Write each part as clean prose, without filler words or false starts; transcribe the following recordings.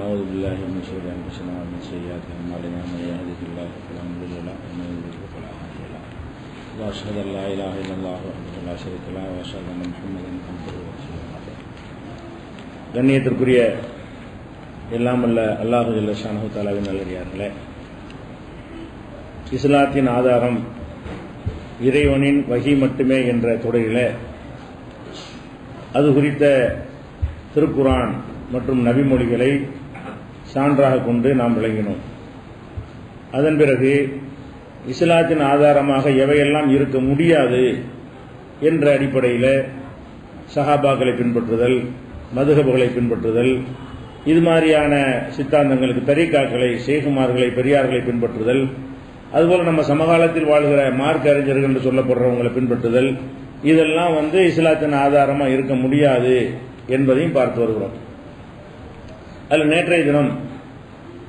ونعوذ بالله من شرور أنفسنا ومن سيئات أعمالنا من يهده الله فلا مضل له ومن يضلل فلا هادي له وأشهد أن لا إله إلا الله وحده لا شريك له وأشهد أن محمدا عبده ورسوله. கண்ணியத்திற்குரிய எல்லாம் அல்ல அல்லாஹ் ஜல்ல ஷானஹு தஆலாவின் நல்லடியார்களே, இஸ்லாத்தின் ஆதாரம் இறைவனின் வஹி மட்டுமே என்ற தொடரில் அது குறித்த திருக்குர்ஆன் மற்றும் நபிமொழிகளை சான்றாக கொண்டு நாம் விளங்கினோம். அதன் பிறகு இஸ்லாத்தின் ஆதாரமாக எவையெல்லாம் இருக்க முடியாது என்ற அடிப்படையில் சஹாபாக்களை பின்பற்றுதல், மதுஹபுகளை பின்பற்றுதல், இது மாதிரியான சித்தாந்தங்களுக்கு தரீகாக்களை, ஷேகுமார்களை, பெரியார்களை பின்பற்றுதல், அதுபோல் நம்ம சமகாலத்தில் வாழ்கிற மார்க்க அறிஞர்கள் என்று சொல்லப்படுறவங்களை பின்பற்றுதல், இதெல்லாம் இஸ்லாத்தின் ஆதாரமாக இருக்க முடியாது என்பதையும் பார்த்து வருகிறோம். அதில் நேற்றைய தினம்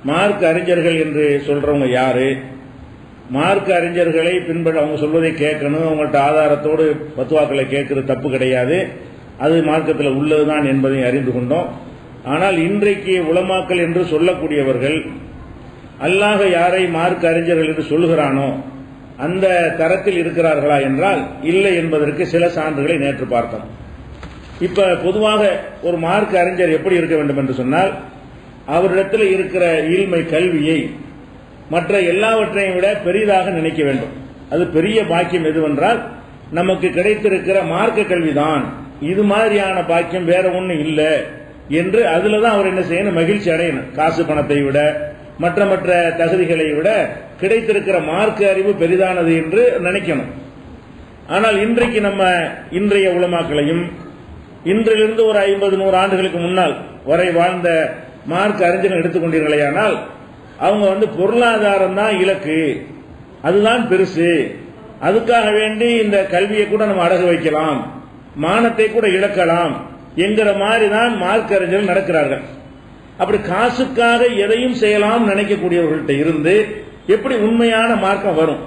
மார்க்க அறிஞர்கள் என்று சொல்றவங்க யாரு, மார்க்க அறிஞர்களை பின்பற்ற அவங்க சொல்வதை கேட்கணும், அவங்கள்ட்ட ஆதாரத்தோடு பத்துவாக்களை கேட்கறது தப்பு கிடையாது, அது மார்க்கத்தில் உள்ளதுதான் என்பதை அறிந்து கொண்டோம். ஆனால் இன்றைக்கு உலமாக்கள் என்று சொல்லக்கூடியவர்கள் அல்லாஹ் யாரை மார்க்க அறிஞர்கள் என்று சொல்கிறானோ அந்த தரத்தில் இருக்கிறார்களா என்றால் இல்லை என்பதற்கு சில சான்றுகளை நேற்று பார்த்தோம். இப்ப பொதுவாக ஒரு மார்க்க அறிஞர் எப்படி இருக்க வேண்டும் என்று சொன்னால், அவரிடத்தில் இருக்கிற இல்மை, கல்வியை மற்ற எல்லாவற்றையும் விட பெரிதாக நினைக்க வேண்டும். அது பெரிய பாக்கியம் எதுவென்றால் நமக்கு கிடைத்திருக்கிற மார்க்க கல்விதான், இது மாதிரியான பாக்கியம் வேற ஒண்ணு இல்லை என்று அதுல தான் அவர் என்ன செய்யணும், மகிழ்ச்சி அடையணும். காசு பணத்தை விட மற்ற மற்ற தகுதிகளை விட கிடைத்திருக்கிற மார்க்க அறிவு பெரிதானது என்று நினைக்கணும். ஆனால் இன்றைக்கு நம்ம இன்றைய உலமாக்களையும் இன்றிலிருந்து ஒரு 50-100 ஆண்டுகளுக்கு முன்னால் வரை வாழ்ந்த மார்க்க அறிஞர்கள் எடுத்துக்கொண்டீர்களேயானால் அவங்க பொருளாதாரம் தான் இலக்கு, அதுதான் பெருசு, அதுக்காக வேண்டி இந்த கல்வியை கூட நம்ம அடகு வைக்கலாம், மானத்தை கூட இழக்கலாம் என்கிற மாதிரி தான் மார்க்க அறிஞர்கள் நடக்கிறார்கள். அப்படி காசுக்காக எதையும் செய்யலாம் நினைக்கக்கூடியவர்கள்ட்ட இருந்து எப்படி உண்மையான மார்க்கம் வரும்?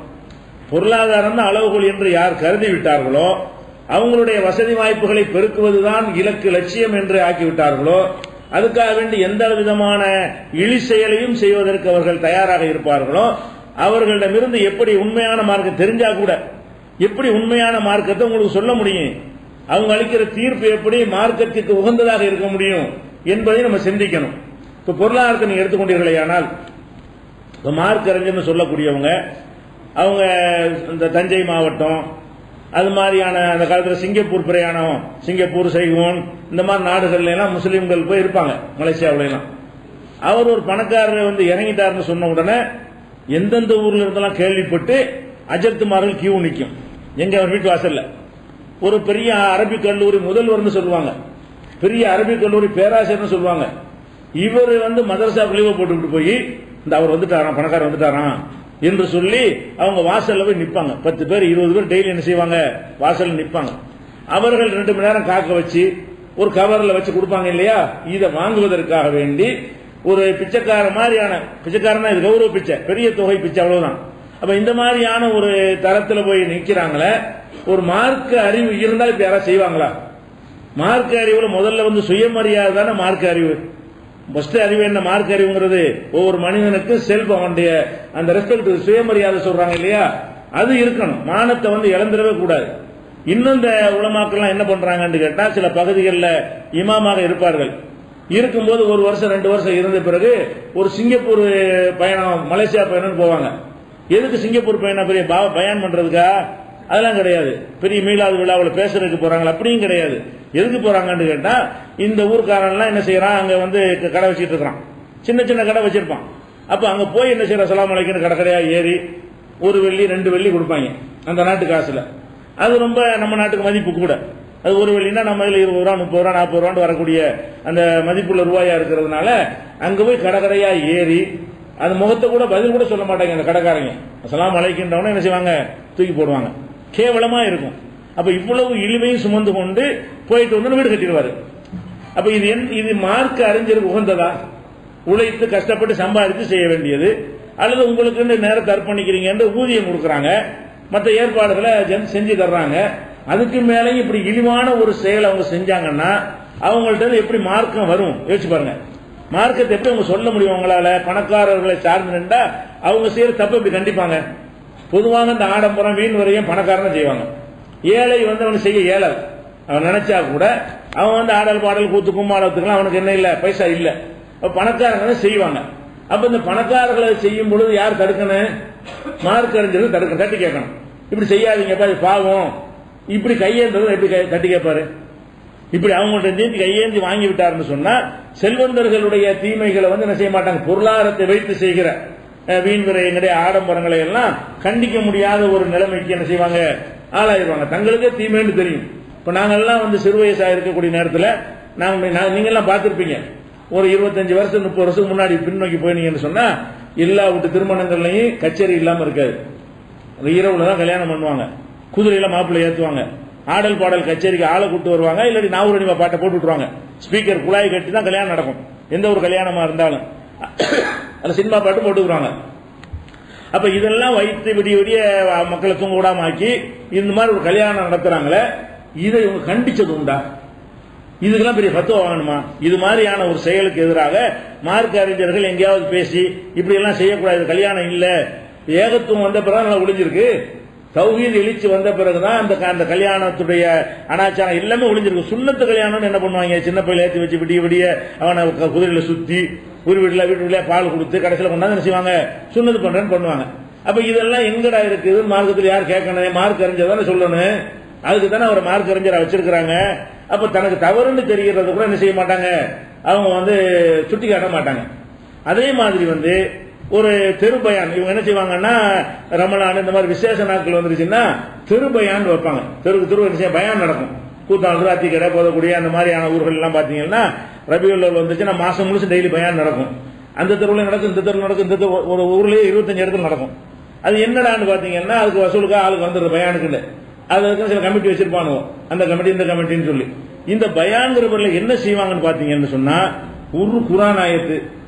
பொருளாதாரம் தான் அளவுகோல் என்று யார் கருதி விட்டார்களோ, அவங்களுடைய வசதி வாய்ப்புகளை பெருக்குவதுதான் இலக்கு, லட்சியம் என்று ஆக்கிவிட்டார்களோ, அதுக்காக வேண்டி எந்த விதமான இழி செயலையும் செய்வதற்கு அவர்கள் தயாராக இருப்பார்களோ, அவர்களிடமிருந்து எப்படி உண்மையான மார்க்கம் தெரிஞ்சா கூட எப்படி உண்மையான மார்க்கத்தை உங்களுக்கு சொல்ல முடியும்? அவங்க அளிக்கிற தீர்ப்பு எப்படி மார்க்கத்துக்கு உகந்ததாக இருக்க முடியும் என்பதை நம்ம சிந்திக்கணும். இப்ப பொருளாதாரத்தை நீங்க எடுத்துக்கொண்டீர்களேயானால், மார்க்க அறிஞர்னு சொல்லக்கூடியவங்க அவங்க இந்த தஞ்சை மாவட்டம், அது மாதிரியான அந்த காலத்தில் சிங்கப்பூர் பிரயாணம், சிங்கப்பூர், சைகோன், இந்த மாதிரி நாடுகள்ல எல்லாம் முஸ்லீம்கள் போய் இருப்பாங்க, மலேசியாவில எல்லாம். அவர் ஒரு பணக்காரர் இறங்கிட்டாருன்னு சொன்ன உடனே எந்தெந்த ஊர்ல இருந்தெல்லாம் கேள்விப்பட்டு அஜத்துமார்கள் கியூ நிற்கும். எங்க அவர் வீட்டு வாசல்ல ஒரு பெரிய அரபிக் கல்லூரி முதல்வர்னு சொல்லுவாங்க, பெரிய அரபிக் கல்லூரி பேராசிரியர்னு சொல்லுவாங்க. இவர் மதரசா லீவ போட்டுக்கிட்டு போய் இந்த அவர் வந்துட்டாராம், பணக்காரர் வந்துட்டாராம் என்று சொல்லி அவங்க வாசல்ல போய் நிற்பாங்க. 10 பேர் 20 பேர் டெய்லி என்ன செய்வாங்க, வாசல்ல நிற்பாங்க. அவர்கள் 2 மணி நேரம் காக்க வச்சு ஒரு கவர்ல வச்சு கொடுப்பாங்க இல்லையா, இதை வாங்குவதற்காக வேண்டி ஒரு பிச்சைக்கார மாதிரியான, பிச்சைக்காரனா இது கௌரவ பிச்சை, பெரிய தொகை பிச்சை, அவ்வளவுதான். அப்ப இந்த மாதிரியான ஒரு தரத்துல போய் நிக்கிறாங்களே, ஒரு மார்க்க அறிவு இருந்தால் இப்ப யாராவது செய்வாங்களா? மார்க்க அறிவுல முதல்ல சுயமரியாதை தானே மார்க்க அறிவு. ஃபர்ஸ்ட் அறிவு என்ன? மார்க்க அறிவுங்கிறது ஒவ்வொரு மனிதனுக்கு செல்ஃப், அவனுடைய அந்த ரெஸ்பெக்ட், சுயமரியாதை சொல்றாங்க இல்லையா, அது இருக்கணும். மானத்தை இழந்துடவே கூடாது. இன்னும் இந்த உலமாக்கெல்லாம் என்ன பண்றாங்கன்னு கேட்டா, சில பகுதிகளில் இமாமாக இருப்பார்கள், இருக்கும்போது 1 வருஷம் 2 வருஷம் இருந்த பிறகு ஒரு சிங்கப்பூர் பயணம், மலேசியா பயணம் போவாங்க. எதுக்கு சிங்கப்பூர் பயணம்? பெரிய பயான் பண்றதுக்கா? அதெல்லாம் கிடையாது. பெரிய மீளாது விழாவில் பேசுறதுக்கு போறாங்க, அப்படியும் கிடையாது. எதுக்கு போறாங்கன்னு கேட்டா, இந்த ஊர்க்காரன்லாம் என்ன செய்யறான், அங்க கடை வச்சுட்டு இருக்கான், சின்ன சின்ன கடை வச்சிருப்பான். அப்ப அங்க போய் என்ன செய்யற, சலாம் அலைக்குன்னு கடை கடையா ஏறி 1 வெள்ளி 2 வெள்ளி கொடுப்பாங்க அந்த நாட்டு காசுல. அது ரொம்ப நம்ம நாட்டுக்கு மதிப்பு கூட. அது 1 வெள்ளினா நம்ம 20 ரூபா, 30 ரூபா, 40 ரூபான்னு வரக்கூடிய அந்த மதிப்புள்ள ரூபாயா இருக்கிறதுனால அங்க போய் கடை கடையா ஏறி அந்த முகத்தை கூட பதில் கூட சொல்ல மாட்டாங்க அந்த கடைக்காரங்க. சலாம் அலைக்கின்றவன என்ன செய்வாங்க, தூக்கி போடுவாங்க. கேவலமா இருக்கும். அப்ப இவ்வளவு இழிவையும் சுமந்து கொண்டு போயிட்டு வீடு கட்டிடுவாரு. அப்ப இது மார்க்க அறிஞருக்கு உகந்ததா? உழைத்து கஷ்டப்பட்டு சம்பாதித்து செய்ய வேண்டியது, அல்லது உங்களுக்கு நேரத்தை அர்ப்பணிக்கிறீங்க என்று ஊதியம் கொடுக்கறாங்க, மற்ற ஏற்பாடுகளை செஞ்சு தர்றாங்க, அதுக்கு மேலேயும் இப்படி இழிவான ஒரு செயல் அவங்க செஞ்சாங்கன்னா அவங்கள்ட்ட எப்படி மார்க்கம் வரும்? யோசிச்சு பாருங்க. மார்க்கத்தை எப்படி அவங்க சொல்ல முடியும்? அவங்களால பணக்காரர்களை சார்ந்து நின்றா அவங்க செய்யற தப்பு எப்படி கண்டிப்பாங்க? பொதுவாக இந்த ஆடம்பரம் வீண் வரையும் பணக்காரன் செய்வாங்க. ஏழை வந்து அவனை செய்ய இயலாது. அவன் நினைச்சா கூட அவன் ஆடல் பாடல் கூத்து கும்மாளத்துக்குலாம் அவனுக்கு என்ன இல்ல, பைசா இல்ல. பணக்காரங்க செய்வாங்க. அப்ப இந்த பணக்காரர்களை செய்யும் பொழுது யார் தடுக்கணும்? மார்க் அறிஞர்கள் தடுக்க, தட்டி கேட்கணும். இப்படி செய்யாதீங்கப்பா, இது பாவம். இப்படி கையேந்தது எப்படி தட்டி கேட்பாரு? இப்படி அவங்கள்ட்ட நீதி கையேந்தி வாங்கி விட்டாருன்னு சொன்னா செல்வந்தர்களுடைய தீமைகளை வந்து என்ன செய்ய மாட்டாங்க? பொருளாதாரத்தை வைத்து செய்கிற வீண் விரயங்களுடைய ஆடம்பரங்களை எல்லாம் கண்டிக்க முடியாத ஒரு நிலைமைக்கு என்ன செய்வாங்க? ஆளாயிருவாங்க. தங்களுக்கே தீமைன்னு தெரியும். இப்ப நாங்கெல்லாம் வந்து சிறு வயசா இருக்கக்கூடிய நேரத்தில் நீங்க எல்லாம் பார்த்திருப்பீங்க. ஒரு 25 வருஷம் 30 வருஷத்துக்கு முன்னாடி பின்னோக்கி போயினீங்கன்னு சொன்னா எல்லா வீட்டு திருமணங்கள்லையும் கச்சேரி இல்லாம இருக்காது. இரவுல தான் கல்யாணம் பண்ணுவாங்க. குதிரையில மாப்பிள்ளை ஏற்றுவாங்க. ஆடல் பாடல் கச்சேரிக்கு ஆளை கூட்டு வருவாங்க. இல்லாட்டி நாவூரணிமா பாட்டை போட்டு விட்டுருவாங்க. ஸ்பீக்கர் குழாய் கட்டி தான் கல்யாணம் நடக்கும். எந்த ஒரு கல்யாணமா இருந்தாலும் அந்த சினிமா பாட்டு போட்டுக்கிறாங்க. அப்ப இதெல்லாம் வைத்து விடிய விடிய மக்களை தூங்க விடாம ஆக்கி இந்த மாதிரி ஒரு கல்யாணம் நடத்துறாங்களே, இதை இவங்க கண்டிச்சது உண்டா? இதுக்கெல்லாம் பெரிய ஃபத்வா வாங்கணுமா? இது மாதிரியான ஒரு செயலுக்கு எதிராக மார்க்க அறிஞர்கள் எங்கேயாவது பேசி இப்படி எல்லாம் செய்யக்கூடாது, கல்யாணம் இல்ல, ஏகத்துவம் வந்த பிறகு நல்லா ஒளிஞ்சிருக்கு. தௌஹீத் எழுச்சி வந்த பிறகுதான் அந்த கல்யாணத்துடைய அனாச்சாரம் எல்லாமே ஒளிஞ்சிருக்கு. சுன்னத்து கல்யாணம் என்ன பண்ணுவாங்க? சின்ன பையில ஏற்றி வச்சு விடிய விடிய அவனை குதிரையில சுத்தி ஒரு வீட்டுல பால் கொடுத்து கடைசியில் கொண்டாந்து என்ன செய்வாங்க? சுன்னத்து பண்றேன்னு பண்ணுவாங்க. அப்ப இதெல்லாம் எங்கடா இருக்குது? மார்க்கத்தில் யார் கேட்கணும்? மார்க் அறிஞர் தானே சொல்லணும். அதுக்கு தானே அவர் மார்க் அறிஞரை வச்சிருக்கிறாங்க. அப்ப தனக்கு தவறுன்னு தெரிகிறது கூட என்ன செய்ய மாட்டாங்க? அவங்க வந்து சுட்டி காட்ட மாட்டாங்க. அதே மாதிரி வந்து ஒரு தெருபயான் இவங்க என்ன செய்வாங்கன்னா, ரமலான் இந்த மாதிரி விசேஷ நாட்கள் வந்துருச்சுன்னா தெருபயான் வைப்பாங்க. தெரு பயான் நடக்கும். கூத்தாண்டு அத்திக்கடை போதக்கூடிய அந்த மாதிரியான ஊர்கள் எல்லாம் பாத்தீங்கன்னா ரபியுல் அவல் வந்துச்சுன்னா மாசம் முழுசு டெய்லி பயான் நடக்கும். அந்த தெருவில் நடக்கும், இந்த தெருவில் நடக்கும், இந்த ஒரு ஊர்லயே 25 இடத்துல நடக்கும். அது என்னடான்னு பாத்தீங்கன்னா அதுக்கு வசூலுக்கா ஆளுக்கு வந்துடுற பயானுக்குன்னு அதுக்கு சில கமிட்டி வச்சிருப்பானுவோம். அந்த கமிட்டி இந்த கமிட்டின்னு சொல்லி இந்த பயான்கிற பொருள் என்ன செய்வாங்கன்னு பாத்தீங்கன்னு சொன்னா ஒரு குர்ஆன் ஆயத்து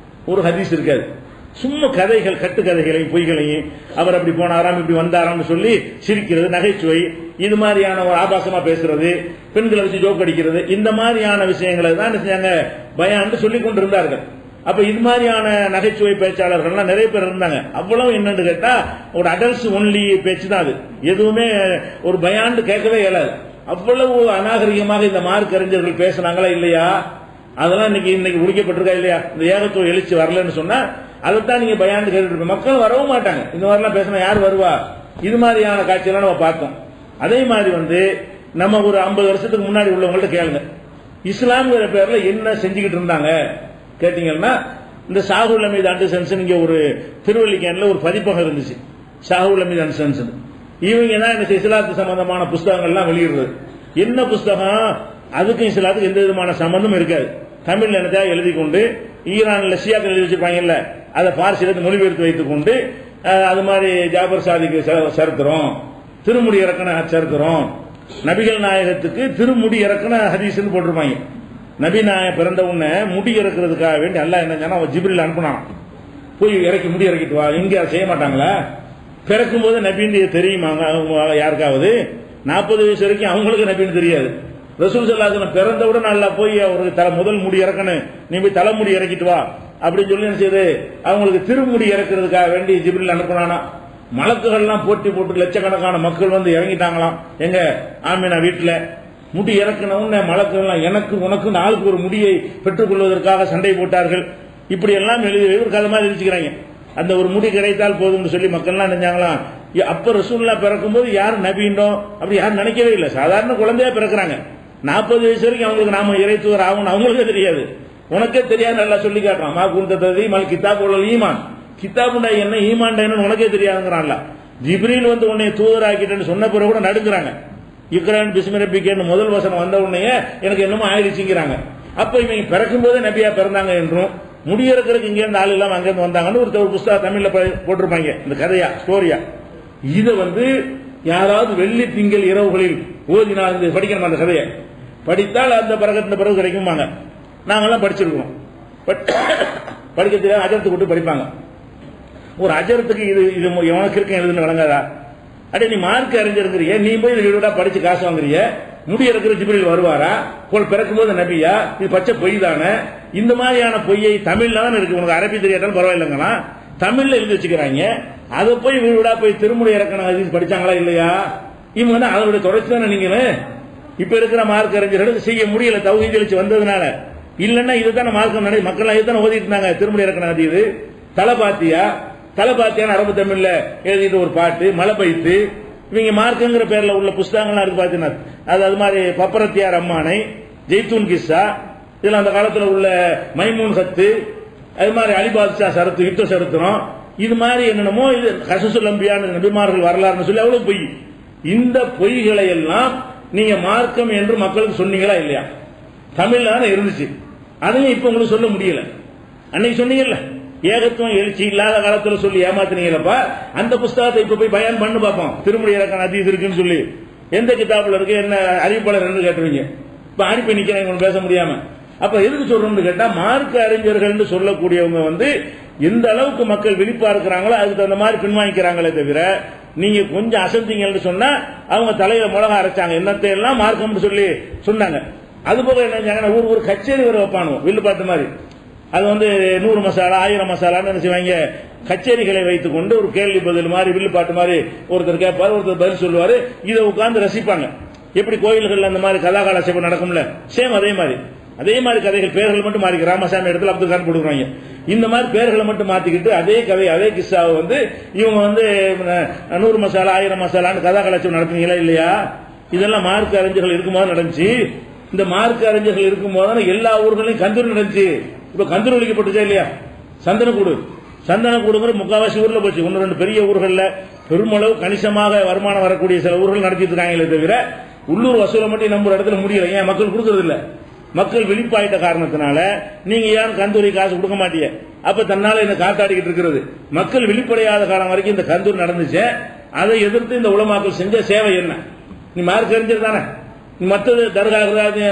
ஒரு ஹதீஸ் இருக்காது. சும்மா கதைகள், கட்டுக்கதைகளையும் பொய்களையும் அவர் அப்படி போனாராம் இப்படி வந்தாராம்னு சொல்லி சிரிக்கிறது, நகைச்சுவை, இது மாதிரியான ஒரு ஆபாசமா பேசுறது, பெண்களை வச்சு ஜோக் அடிக்கிறது, இந்த மாதிரியான விஷயங்களை தான் செஞ்சாங்க பயான் சொல்லி கொண்டு இருந்தார்கள். அப்ப இது மாதிரியான நகைச்சுவை பேச்சாளர்கள்லாம் நிறைய பேர் இருந்தாங்க. அவ்வளவு என்னன்னு கேட்டா ஒரு அடல்ட்ஸ் ஒன்லி பேச்சு தான் அது. எதுவுமே ஒரு பயான் கேட்கவே இயலாது. அவ்வளவு அநாகரிகமாக இந்த மார்க் அறிஞர்கள் பேசினாங்களா இல்லையா? அதெல்லாம் இன்னைக்கு முடிக்கப்பட்டிருக்கா இல்லையா? இந்த ஏகத்துவ எழுச்சி வரலன்னு சொன்னா அதைத்தான் நீங்க பயான் கேட்டு மக்கள் வரவும் மாட்டாங்க. இந்த மாதிரிலாம் பேசினா யார் வருவா? இது மாதிரியான காட்சியெல்லாம் நம்ம பார்த்தோம். அதே மாதிரி வந்து நம்ம ஒரு 50 வருஷத்துக்கு முன்னாடி உள்ளவங்கள்ட்ட கேளுங்க, இஸ்லாம்ங்கிற பேர்ல என்ன செஞ்சுக்கிட்டு இருந்தாங்க கேட்டீங்கன்னா, இந்த ஷாஹுல் அமீத் அண்ட் சன்ஸ் இங்க ஒரு திருவல்லிக்கேன்ல ஒரு பதிப்பகம் இருந்துச்சு, ஷாஹுல் அமீத் அண்ட் சன்ஸ். இவங்க தான் இந்த இஸ்லாத்து சம்பந்தமான புஸ்தகங்கள்லாம் வெளியிடுறது. என்ன புஸ்தகம்? அதுக்கும் இஸ்லாத்துக்கு எந்த விதமான சம்பந்தம் இருக்காது. தமிழ்ல என்னதா எழுதி கொண்டு ஈரான்ல ஷியாக்கள் எழுதி வச்சிருப்பாங்கல்ல, அதை பார்சியில மொழிபெயர்த்து வைத்துக் கொண்டு அது மாதிரி ஜாபர் சாதிக்கு சரித்திரம், திருமுடி இறக்கண சரித்திரம், நபிகள் நாயகத்துக்கு திருமுடி இறக்கண ஹதீஸ்ன்னு போட்டிருப்பாங்க. நபி நாயகம் பிறந்த உடனே முடி இறக்குறதுக்காக வேண்டி அல்லாஹ் என்ன அவன் ஜிப்ரில் அனுப்புனான், போய் இறக்கி முடி இறக்கிட்டு வா. இங்க செய்ய மாட்டாங்களா? பிறக்கும் போது நபின்னு தெரியுமாங்க யாருக்காவது? 40 வயசு வரைக்கும் அவங்களுக்கு நபின்னு தெரியாது. ரசூல் ஸல்லல்லாஹு அலைஹி வஸல்லம் பிறந்தவுடன் அல்லாஹ் போய் அவருக்கு முதல் முடி இறக்கணும், நீ போய் தலைமுடி இறக்கிட்டு வா அப்படின்னு சொல்லி என்ன செய்யுது, அவங்களுக்கு திருமுடி இறக்குறதுக்காக வேண்டி ஜிப்ரில் அனுப்புனானா. மலக்குகள்லாம் போட்டி போட்டு லட்சக்கணக்கான மக்கள் வந்து இறங்கிட்டாங்களாம். எங்க ஆமினா வீட்டுல முடி இறக்கணும்னு மலக்குகள்லாம் எனக்கு உனக்கு ஆளுக்கு ஒரு முடியை பெற்றுக் கொள்வதற்காக சண்டை போட்டார்கள். இப்படி எல்லாம் எழுதி ஒரு கதை மாதிரி எழுதிக்கிறாங்க. அந்த ஒரு முடி கிடைத்தால் போதும்னு சொல்லி மக்கள்லாம் நினைச்சாங்களாம். அப்ப ரசூலுல்லாஹ் பிறக்கும் போது யார் நபிண்டோம் அப்படி யாரும் நினைக்கவே இல்லை. சாதாரண குழந்தையா பிறக்கிறாங்க. 40 வயசு வரைக்கும் அவங்களுக்கு நாம இறைத்துவர் ஆகணும் அவங்களுக்கே தெரியாது. உனக்கே தெரியாது, நல்லா சொல்லி காட்டுறான். மா குந்ததி மல் கிதாபுல் ஈமான், கிதாபுண்டா என்ன, ஈமான்டா என்ன உனக்கே தெரியாதுங்கிறான்ல. ஜிப்ரீல் வந்து உன்னை தூதராக்கிட்டேன்னு சொன்ன பிறகு கூட நடுங்கிறாங்க. இக்ரான் பிஸ்மி ரப்பிக்கேன்னு முதல் வசனம் வந்த உடனே எனக்கு என்னமோ ஆயிடுச்சுங்கிறாங்க. அப்ப இவங்க பிறக்கும் போதே நபியா பிறந்தாங்க என்றும் முடியறக்கிறதுக்கு இங்க இருந்து ஆள் இல்லாம அங்கிருந்து வந்தாங்கன்னு ஒரு புஸ்தகம் தமிழ்ல போட்டிருப்பாங்க, இந்த கதையா ஸ்டோரியா. இதை வந்து யாராவது வெள்ளி திங்கள் இரவுகளில் ஓதினால் படிக்கணும். அந்த கதையை படித்தால் அந்த பிறகு கிடைக்குமாங்க. நாங்கெல்லாம் படிச்சிருக்கோம். படிக்க தெரியாது, அஜரத்துக்கு விட்டு படிப்பாங்க. ஒரு அஜரத்துக்கு இது எவனுக்கு இருக்க எழுதுன்னு வழங்காதா? அடே நீ மார்க் அறிஞருங்கிறிய, நீ போய் வீடா படிச்சு காசு வாங்குறிய, முடி இருக்கிற ஜிப்ரீல் வருவாரா, பிறக்கும் போது நபியா, இது பச்சை பொய் தானே. இந்த மாதிரியான பொய்யை தமிழ்ல தான் இருக்கு, உனக்கு அரபி தெரியாட்டாலும் பரவாயில்லைங்களா, தமிழ்ல எழுதி வச்சுக்கிறாங்க. அதை போய் வீடா போய் திருமுறை இறக்கண படிச்சாங்களா இல்லையா? இவங்க வந்து அதனுடைய தொடர்ச்சி தானே. நீங்களே இப்ப இருக்கிற மார்க் அறிஞர்களுக்கு செய்ய முடியல, தௌஹீத் எழுச்சி வந்ததுனால. இல்லன்னா இதுதானே மார்க்கம் நடை, மக்கள் இதுதானே ஓதிட்டு இருந்தாங்க. திருமுறை இறக்கண இது தலபாத்தியான அரபு தமிழ்ல எழுதிட்டு ஒரு பாட்டு, மலை பைத்து, இவங்க மார்க்குங்கிற பேர்ல உள்ள புஸ்தகங்கள்லாம் இருக்கு பாத்தீங்கன்னா. அது மாதிரி பப்பரத்தியார் அம்மானை, ஜெய்தூன் கிஸ்ஸா, இதெல்லாம் அந்த காலத்தில் உள்ள மைமூன் சத்து, அது மாதிரி அலிபாத்ஷா சரத்து, யுத்த சரித்திரம், இது மாதிரி என்னென்னமோ இது கசசுல் அம்பியான நபிமார்கள் வரலாறுன்னு சொல்லி அவ்வளவு பொய். இந்த பொய்களை எல்லாம் நீங்க மார்க்கம் என்று மக்களுக்கு சொன்னீங்களா இல்லையா? தமிழ்ல தானே இருந்துச்சு. அதையும் இப்ப உங்களுக்கு சொல்ல முடியல. அன்னைக்கு சொன்னீங்கல்ல, ஏகத்துவம் எழுச்சி இல்லாத காலத்துல சொல்லி ஏமாத்தினீங்களப்பா. அந்த புஸ்தகத்தை இப்ப போய் பயான் பண்ணு பார்ப்போம். திருமுறை இலக்கண ஹதீஸ் இருக்குன்னு சொல்லி எந்த கிதாபுல இருக்கு, என்ன அறிவிப்பாளர் என்று கேட்டுருவீங்க. இப்ப அனுப்பி நிக்கிறேன் பேச முடியாம. அப்ப எதுக்கு சொல்றோம்னு கேட்டா, மார்க்க அறிஞர்கள் சொல்லக்கூடியவங்க வந்து எந்த அளவுக்கு மக்கள் விழிப்பா இருக்கிறாங்களோ அதுக்கு தகுந்த மாதிரி பின்வாங்கிக்கிறாங்களே தவிர, நீங்க கொஞ்சம் அசந்திங்கன்னு சொன்னா அவங்க தலையில மிளகா அரைச்சாங்க, என்னத்தை எல்லாம் மார்க்கம் சொல்லி சொன்னாங்க. அது போக என்ன ஊர் கச்சேரி வர வைப்பானுவோம், வில்லு பாட்டு மாதிரி. அது வந்து 100 மசாலா 1000 மசாலான்னு என்ன செய்வாங்க, கச்சேரிகளை வைத்துக் கொண்டு ஒரு கேள்வி பதில் மாதிரி வில்லு பாட்டு மாதிரி ஒருத்தர் கேட்பாரு, ஒருத்தர் பதில் சொல்லுவாரு. இதை உட்கார்ந்து ரசிப்பாங்க. எப்படி கோயில்கள் அந்த மாதிரி கலாகாலட்சேபம் நடக்கும்ல, சேம் அதே மாதிரி கதைகள் பேர்கள் மட்டும் மாறி, ராமசாமி இடத்துல அப்துல் கான் கொடுக்குறாங்க. இந்த மாதிரி பேர்களை மட்டும் மாத்திக்கிட்டு அதே கதை அதே கிஸ்ஸாவை வந்து இவங்க வந்து 100 மசாலா 1000 மசாலான்னு கலாகாலட்சேபம் நடத்துனீங்களா இல்லையா? இதெல்லாம் மார்க்க அறிஞர்கள் இருக்கும்போது நடந்துச்சு. இந்த மார்க்க அறிஞர்கள் இருக்கும்போது எல்லா ஊர்களையும் கந்தூரி நடந்துச்சு. இப்ப கந்தூர் ஒழிக்கப்பட்டுச்சா இல்லையா? சந்தனக்கூடுங்கிற முக்காவாசி ஊர்ல போச்சு. 1-2 பெரிய ஊர்கள்ல பெருமளவு கணிசமாக வருமானம் வரக்கூடிய சில ஊர்கள் நடத்திட்டு இருக்காங்களே தவிர, உள்ளூர் வசூலை மட்டும் நம்புற இடத்துல முடியல. ஏன் மக்கள் கொடுக்கறது இல்ல? மக்கள் விழிப்பாயிட்ட காரணத்தினால நீங்க ஏன் கந்தூரி காசு கொடுக்க மாட்டீங்க? அப்ப தன்னால இந்த காத்தாடிக்கிட்டு இருக்கிறது. மக்கள் விழிப்படையாத காலம் வரைக்கும் இந்த கந்தூர் நடந்துச்சு. அதை எதிர்த்து இந்த உலமாக்கள் செஞ்ச சேவை என்ன? நீ மார்க் அறிஞர் தானே, நீ மற்றது தர்கா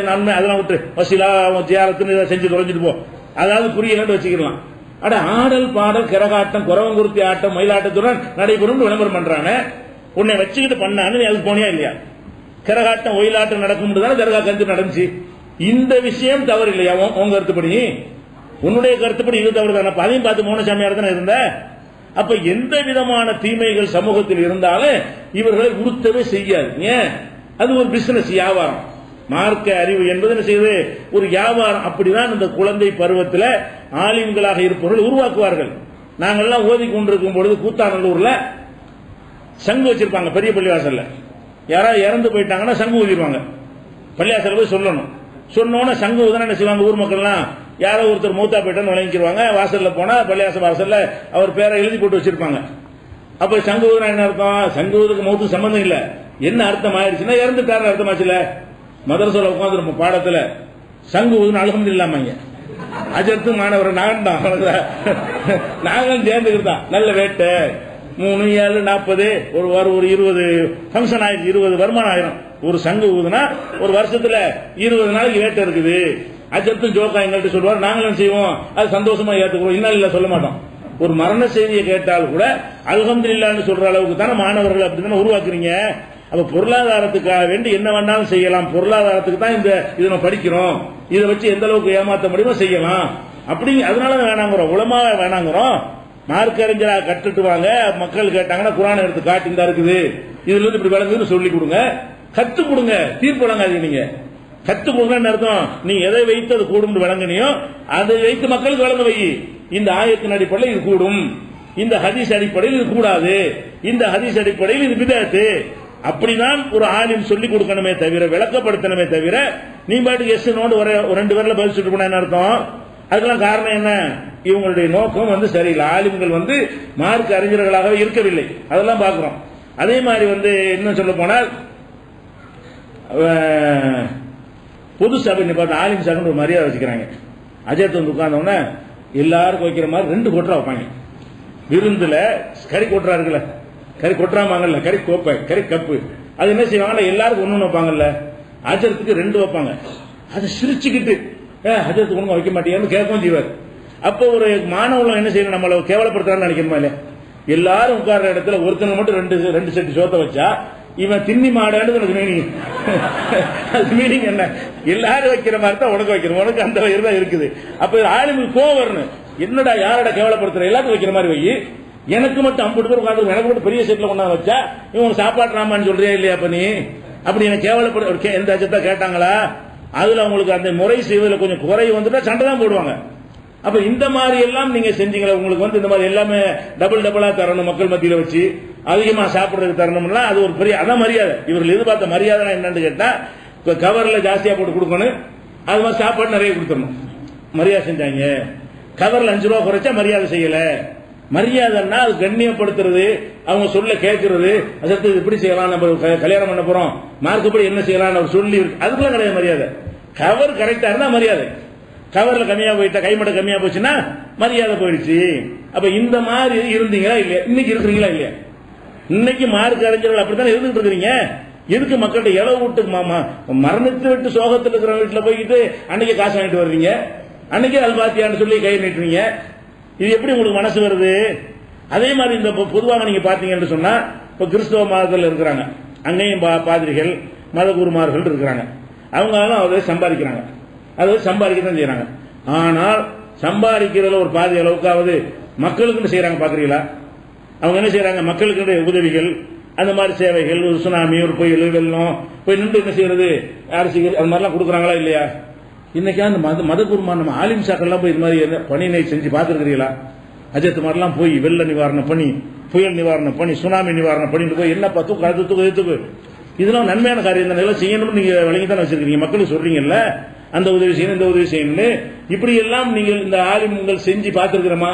நன்மை அதெல்லாம் விட்டு வசீலா ஜியாரத்துன்னு இதை செஞ்சு தொலைஞ்சிட்டு போ, அதாவது புரியலன்னு வச்சுக்கலாம். அட ஆடல் பாடல் கரகாட்டம் குறவங்குருத்தி ஆட்டம் மயிலாட்டத்துடன் நடைபெறும் விளம்பரம் பண்றானே, உன்னை வச்சுக்கிட்டு பண்ணான்னு நீ அதுக்கு போனியா இல்லையா? கரகாட்டம் ஒயிலாட்டம் நடக்கும் தானே தர்கா கந்து நடந்துச்சு. இந்த விஷயம் தவறு இல்லையா? உங்க கருத்துப்படி, உன்னுடைய கருத்துப்படி இது தவறு தானே. அதையும் பார்த்து மௌனசாமியார் தானே இருந்த. அப்ப எந்த விதமான தீமைகள் சமூகத்தில் இருந்தாலும் இவர்களை உறுத்தவே செய்யாது. ஏன்? அது ஒரு பிசினஸ், வியாபாரம். மார்க்க அறிவு என்பது என்ன செய்வது? ஒரு வியாபாரம். அப்படிதான் இந்த குழந்தை பருவத்தில் ஆலிம்களாக இருப்பவர்கள் உருவாக்குவார்கள். நாங்கள்லாம் ஓதி கொண்டிருக்கும் பொழுது கூத்தாநல்லூர்ல சங்கு வச்சிருப்பாங்க பெரிய பள்ளிவாசல்ல. யாராவது இறந்து போயிட்டாங்கன்னா சங்கு ஊதிடுவாங்க. பள்ளிவாசல் போய் சொல்லணும். சொன்னோன்னா சங்கு ஊதுனா என்ன செய்வாங்க? ஊர் மக்கள்லாம் யாரோ ஒருத்தர் மூத்தா போயிட்டான்னு வழங்கிடுவாங்க. வாசல்ல போனா பள்ளிவாசல் வாசல்ல அவர் பேரை எழுதி போட்டு வச்சிருப்பாங்க. அப்ப சங்கு ஊதுனா என்ன அர்த்தம்? சங்கு ஊதுக்கு மௌத்துக்கு சம்பந்தம் இல்ல. என்ன அர்த்தம் ஆயிடுச்சுன்னா இறந்துட்டாரு அர்த்தமாச்சுல. மதரசால உட்காந்துருப்போம் பாடத்துல சங்கு ஊதுன்னு அல்ஹம்துலில்லாஹ் அஜர்த்து மாணவர் நாங்கள் தான் நாங்களும் சேர்ந்துக்கிட்டு தான். நல்ல வேட்டை 3, 7, 40 ஒரு 20 ஃபங்க்ஷன் ஆயிடுச்சு. 20 வருமானம் ஆயிரும். ஒரு சங்கு ஊதுனா ஒரு வருஷத்துல 20 நாளைக்கு வேட்டை இருக்குது. அஜர்த்தும் ஜோக்கா எங்கள்கிட்ட சொல்லுவார், நாங்களும் செய்வோம். அது சந்தோஷமா ஏத்துக்குவோம். இன்னும் இல்ல சொல்ல மாட்டோம். ஒரு மரண செய்தியை கேட்டால் கூட அல்ஹம்துலில்லாஹ்னு சொல்ற அளவுக்கு தானே மாணவர்கள் அப்படி தானே உருவாக்குறீங்க. அப்ப பொருளாதாரத்துக்காக வேண்டி என்ன வேணாலும் செய்யலாம். பொருளாதாரத்துக்கு தான் இதை நம்ம படிக்கிறோம். இதை வச்சு எந்த அளவுக்கு ஏமாற்ற முடியுமோ செய்யலாம். அப்படி அதனால வேணாங்கிறோம், உலமா வேணாங்கிறோம். மார்க் அறிஞரா கட்டுட்டு வாங்க. மக்கள் கேட்டாங்கன்னா குர்ஆனை எடுத்து காட்டி இந்த இருக்குது, இதுல இருந்து இப்படி விளங்குதுன்னு சொல்லி கொடுங்க, கத்து கொடுங்க. தீர்ப்பு வழங்காதீங்க. நீங்க கத்து கொடுங்கன்னு அர்த்தம், நீ எதை வைத்து அது கூடும் விளங்கினியோ அதை வைத்து மக்களுக்கு வழங்க வை. இந்த ஆயத்தின் அடிப்படையில் இது கூடும், இந்த ஹதீஸ் அடிப்படையில் இது கூடாது, இந்த ஹதீஸ் அடிப்படையில் இது பிதஅத்து. அப்படிதான் ஒரு ஆலிம் சொல்லி கொடுக்கணுமே தவிர, விளக்கப்படுத்தணுமே தவிர, நீ பாட்டுக்கு எஸ் நோடு ஒரு 2 பேர்ல பதில் சொல்லிட்டு போனா என்ன அர்த்தம்? அதுக்கெல்லாம் காரணம் என்ன? இவங்களுடைய நோக்கம் வந்து சரியில்லை. ஆலிம்கள் வந்து மார்க் அறிஞர்களாகவே இருக்கவில்லை. அதெல்லாம் பார்க்கிறோம். அதே மாதிரி வந்து இன்னும் சொல்ல போனால் பொது சபை பார்த்து ஆலிம் சபைன்னு ஒரு மரியாதை வச்சுக்கிறாங்க. அஜயத் வந்து உட்கார்ந்தவொடனே எல்லாருக்கும் வைக்கிற மாதிரி 2 கொட்டரா வைப்பாங்க. விருந்துல கறி கொட்டரா இருக்குல்ல, கறி கொட்டுறாமாங்கல்ல, கறி கோப்பை, கறி கப்பு, அது என்ன செய்வாங்கல்ல, எல்லாருக்கும் ஒண்ணு வைப்பாங்கல்ல. அஜரத்துக்கு 2 வைப்பாங்க. அதை சிரிச்சுக்கிட்டு அஜரத்துக்கு ஒண்ணு வைக்க மாட்டேன்னு கேட்கவும் செய்வார். அப்போ ஒரு மாணவர்கள் என்ன செய்யணும், நம்மளை கேவலப்படுத்துறான்னு நினைக்கணுமா இல்லையா? எல்லாரும் உட்கார்ற இடத்துல ஒருத்தங்க மட்டும் ரெண்டு செட்டு சோத்தை வச்சா இவன் திண்ணி மாடான்னு மீனிங். அது மீனிங் என்ன? எல்லாரும் வைக்கிற மாதிரி தான் உனக்கு வைக்கணும், உனக்கு அந்த வயிறு தான் இருக்குது. அப்ப ஆளுங்களுக்கு கோவம் வரணும், என்னடா யாரோட கேவலப்படுத்துற, எல்லாத்தையும் வைக்கிற மாதிரி வை, எனக்கு மட்டும் 50 பேர் உட்காந்து எனக்கு மட்டும் பெரிய செட்ல கொண்டாந்து வச்சா இவன் சாப்பாடு ராமான்னு சொல்றியா இல்லையா? அப்ப நீ அப்படி எனக்கு கேவலப்பட எந்த அச்சத்தை கேட்டாங்களா? அதுல அவங்களுக்கு அந்த முறை செய்வதில் கொஞ்சம் குறை வந்துட்டா சண்டை தான் போடுவாங்க. அப்ப இந்த மாதிரி எல்லாம் நீங்க செஞ்சீங்களா? உங்களுக்கு இந்த மாதிரி எல்லாமே டபுளா தரணும், மக்கள் மத்தியில வச்சு அதிகமா சாப்பிடுறதுக்கு தரணும்னா அது ஒரு பெரிய அதான் மரியாதை. இவர்கள் எதிர்பார்த்த மரியாதை என்னன்னு கேட்டா கவர்ல ஜாஸ்தியா போட்டு கொடுக்கணும், அது மாதிரி சாப்பாடு நிறைய கொடுத்துடணும். மரியாதை செஞ்சாங்க. கவர்ல 5 ரூபா குறைச்சா மரியாதை செய்யல. மரியாதைன்னா அது கண்ணியப்படுத்துறது, அவங்க சொல்ல கேட்கறது, அதற்கு இப்படி செய்யலாம், நம்ம கல்யாணம் பண்ண போறோம் மார்க்கப்படி என்ன செய்யலாம் அவர் சொல்லி, அதுக்குள்ள கிடையாது மரியாதை. கவர் கரெக்டா இருந்தா மரியாதை. கவர்ல கம்மியா போயிட்டா, கைமட்ட கம்மியா போச்சுன்னா மரியாதை போயிடுச்சு. அப்ப இந்த மாதிரி இருந்தீங்களா இல்லையா? இன்னைக்கு இருக்கிறீங்களா இல்லையா? இன்னைக்கு மார்க் அறிஞர்கள் அப்படித்தான் இருந்துட்டு இருக்கிறீங்க. எதுக்கு மக்கள்கிட்ட இளவு விட்டு மரணித்து விட்டு சோகத்தில் இருக்கிற வீட்டுல போய்கிட்டு அன்னைக்கு காசு வாங்கிட்டு வர்றீங்க, அன்னைக்கே அல்பாத்தியான்னு சொல்லி கை நீட்டுறீங்க. இது எப்படி உங்களுக்கு மனசு வருது? அதே மாதிரி இந்த பொதுவாக நீங்க பாத்தீங்கன்னு சொன்னா இப்ப கிறிஸ்தவ மதத்தில் இருக்கிறாங்க, அங்கேயும் பாதிரிகள் மத குருமார்கள் இருக்கிறாங்க. அவங்க அதை சம்பாதிக்கிறாங்க, அதை சம்பாதிக்கத்தான் செய்யறாங்க. ஆனால் சம்பாதிக்கிறதுல ஒரு பாதி அளவுக்காவது மக்களுக்கு செய்யறாங்க பாக்குறீங்களா? அவங்க என்ன செய்யறாங்க? மக்களுக்கு உதவிகள், அந்த மாதிரி சேவைகள், ஒரு சுனாமி, ஒரு புயல், வெள்ளம் போய் நின்று என்ன செய்யறது, அரிசிகள் அது மாதிரிலாம் கொடுக்குறாங்களா இல்லையா? இன்னைக்கு அந்த மத குருமான் நம்ம ஆலிம் சாக்கெல்லாம் போய் இது மாதிரி பணியை செஞ்சு பார்த்துருக்கிறீங்களா? அஜத் மாதிரிலாம் போய் வெள்ள நிவாரண பணி, புயல் நிவாரண பணி, சுனாமி நிவாரண பணிட்டு போய் என்னப்பா தூக்கு இதெல்லாம் நன்மையான காரியம் தானே, எல்லாம் செய்யணும்னு நீங்க வழங்கி தானே வச்சிருக்கீங்க. மக்களுக்கு சொல்றீங்கல்ல அந்த உதவி செய்யணும் இந்த உதவி செய்யணும்னு. இப்படி எல்லாம் நீங்கள் இந்த ஆலிம்கள் செஞ்சு பார்த்திருக்கிறோமா?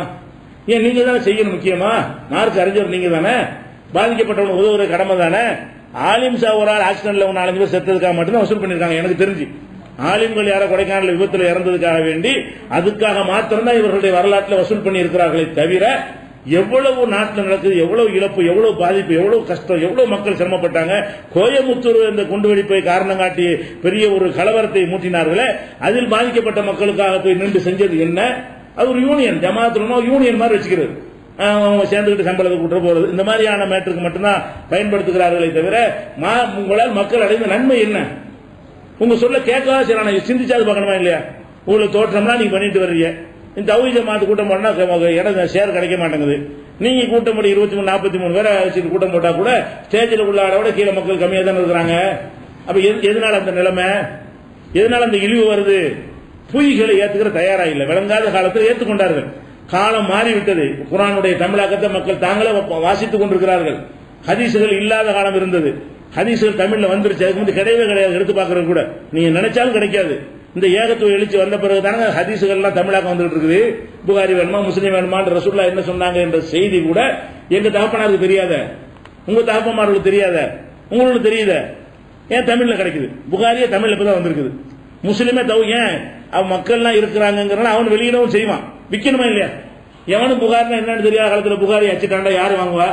ஏன் நீங்க தானே செய்யணும் முக்கியமா? மார்க் அறிஞர் நீங்க தானே, பாதிக்கப்பட்டவங்க உதவுற கடமை தானே. ஆலிம் சா ஒரு ஆள் ஆக்சிடென்ட்ல 4-5 பேர் செத்ததுக்காக மட்டும்தான் வசூல் பண்ணிருக்காங்க எனக்கு தெரிஞ்சு. ஆலிம்கள் யாரோ கொடைக்கானல் விபத்தில் இறந்ததுக்காக வேண்டி அதுக்காக மாத்திரம்தான் இவர்களுடைய வரலாற்றில் வசூல் பண்ணி இருக்கிறார்களே தவிர எவ்வளவு நாட்டில் நடக்குது, எவ்வளவு இழப்பு, எவ்வளவு பாதிப்பு, எவ்வளவு கஷ்டம், எவ்வளவு மக்கள் சிரமப்பட்டாங்க. கோயமுத்தூர் இந்த குண்டுவெடிப்பை காரணம் காட்டி பெரிய ஒரு கலவரத்தை மூட்டினார்களே, அதில் பாதிக்கப்பட்ட மக்களுக்காக போய் நின்று செஞ்சது என்ன? அது ஒரு யூனியன், ஜமாத்துலனோ யூனியன் மாதிரி வச்சுக்கிறது, சேர்ந்துக்கிட்டு சம்பளத்தை கூட்ட போறது, இந்த மாதிரியான மேட்டருக்கு மட்டும்தான் பயன்படுத்துகிறார்களே தவிர உங்களால் மக்கள் அடைந்த நன்மை என்ன? உங்க சொல்ல கேட்காத சரி சிந்திச்சாது பார்க்கணுமா இல்லையா? உங்களுக்கு தோற்றம்னா நீங்க பண்ணிட்டு வர்றீங்க. இந்த தௌஹீத் ஜமாத் கூட்டம் போனா இடம் ஷேர் கிடைக்க மாட்டேங்குது. நீங்க கூட்டம் போட்டு 23-43 பேரை வச்சுட்டு கூட்டம் போட்டா கூட ஸ்டேஜில் உள்ள விட கீழே மக்கள் கம்மியா தானே இருக்கிறாங்க. அப்ப எதனால அந்த நிலைமை, எதனால அந்த இழிவு வருது? பொய்களை ஏத்துக்கிற தயாரா இல்லை. விளங்காத காலத்தில் ஏற்றுக்கொண்டார்கள். காலம் மாறிவிட்டது. குர்ஆனுடைய தமிழாக்கத்தை மக்கள் தாங்களே வாசித்துக் கொண்டிருக்கிறார்கள். ஹதீசுகள் இல்லாத காலம் இருந்தது. ஹதீசுகள் தமிழ்ல வந்துருச்சு, அதுக்கு வந்து கிடையவே கிடையாது. எடுத்து பார்க்கறது கூட நீங்க நினைச்சாலும் கிடைக்காது. இந்த ஏகத்துவ எழுச்சி வந்த பிறகு தானே ஹதீசுகள் எல்லாம் தமிழாக்கம் வந்துட்டு இருக்குது. புகாரி வேணுமா முஸ்லீம் வேணுமா, ரசூலுல்லாஹ் என்ன சொன்னாங்க என்ற செய்தி கூட எங்க தகப்பனாருக்கு தெரியாத, உங்க தகப்பன்மார்களுக்கு தெரியாத, உங்களுக்கு தெரியுத. ஏன் தமிழ்ல கிடைக்குது? புகாரியே தமிழ்ல இப்பதான் வந்திருக்குது. முஸ்லீமே ஏன் அவன் மக்கள்லாம் இருக்கிறாங்கிறனால அவன் வெளியிடவும் செய்வான், விற்கணுமா இல்லையா? எவனும் புகார்னா என்னன்னு தெரியாத காலத்தில் புகாரி அச்சுட்டாண்டா யாரு வாங்குவா?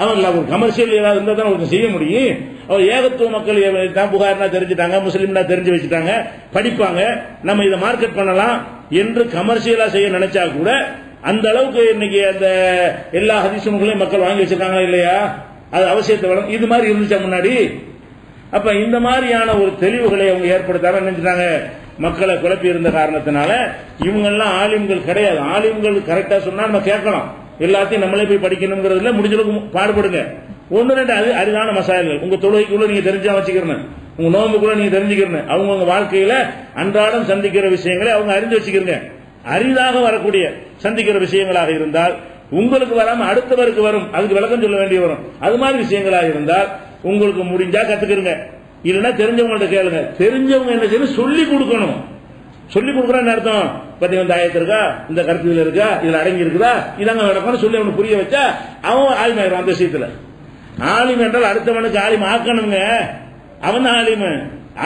அவன் ஒரு கமர்ஷியல் ஏதாவது இருந்தா தான் அவருக்கு செய்ய முடியும். அவர் ஏகத்துவ மக்கள் தான் புகார்னா தெரிஞ்சுட்டாங்க, முஸ்லீம்னா தெரிஞ்சு வச்சுட்டாங்க, படிப்பாங்க, நம்ம இதை மார்க்கெட் பண்ணலாம் என்று கமர்ஷியலா செய்ய நினைச்சா கூட அந்த அளவுக்கு இன்னைக்கு அந்த எல்லா ஹதீசுகளையும் மக்கள் வாங்கி வச்சிருக்காங்களா இல்லையா? அது அவசியத்தை வரும். இது மாதிரி இருந்துச்சா முன்னாடி? அப்ப இந்த மாதிரியான ஒரு தெளிவுகளை அவங்க ஏற்படுத்தாம நினைச்சிட்டாங்க. மக்களை குழப்பி இருந்த காரணத்தினால இவங்க எல்லாம் ஆலிம்கள் கிடையாது. ஆலிம்கள் கரெக்டா சொன்னா நம்ம கேட்கலாம், எல்லாத்தையும் நம்மளே போய் படிக்கணுங்கிறதுல முடிஞ்சளவுக்கு பாடுபடுங்க. 1-2 அரிதான மசாயல்கள் உங்க தொழுகைக்குள்ள நீங்க தெரிஞ்சா வச்சுக்கிறேன், உங்க நோம்புக்குள்ள நீங்க தெரிஞ்சுக்கிறேன், அவங்க வாழ்க்கையில அன்றாடம் சந்திக்கிற விஷயங்களை அவங்க அறிந்து வச்சுக்கிறீங்க. அரிதாக வரக்கூடிய சந்திக்கிற விஷயங்களாக இருந்தால் உங்களுக்கு வராம அடுத்தவருக்கு வரும், அதுக்கு விளக்கம் சொல்ல வேண்டிய வரும். அது மாதிரி விஷயங்களாக இருந்தால் உங்களுக்கு முடிஞ்சா கத்துக்கிறங்க, இல்லைன்னா தெரிஞ்சவங்கள்ட்ட கேளுங்க. தெரிஞ்சவங்க என்ன செய்யணும், சொல்லி கொடுக்கணும். சொல்லி கொடுக்குறான்னு அர்த்தம், பத்தி இந்த ஆயத்து இருக்கா, இந்த கருத்துல இருக்கா, இதுல அடங்கி இருக்குதா, இதாங்க நடக்கணும் சொல்லி அவனுக்கு புரிய வச்சா அவன் ஆலிமாயிரும். அந்த விஷயத்துல ஆலிம் என்றால் அடுத்தவனுக்கு ஆலிம் ஆக்கணுங்க. அவன் ஆலிம்.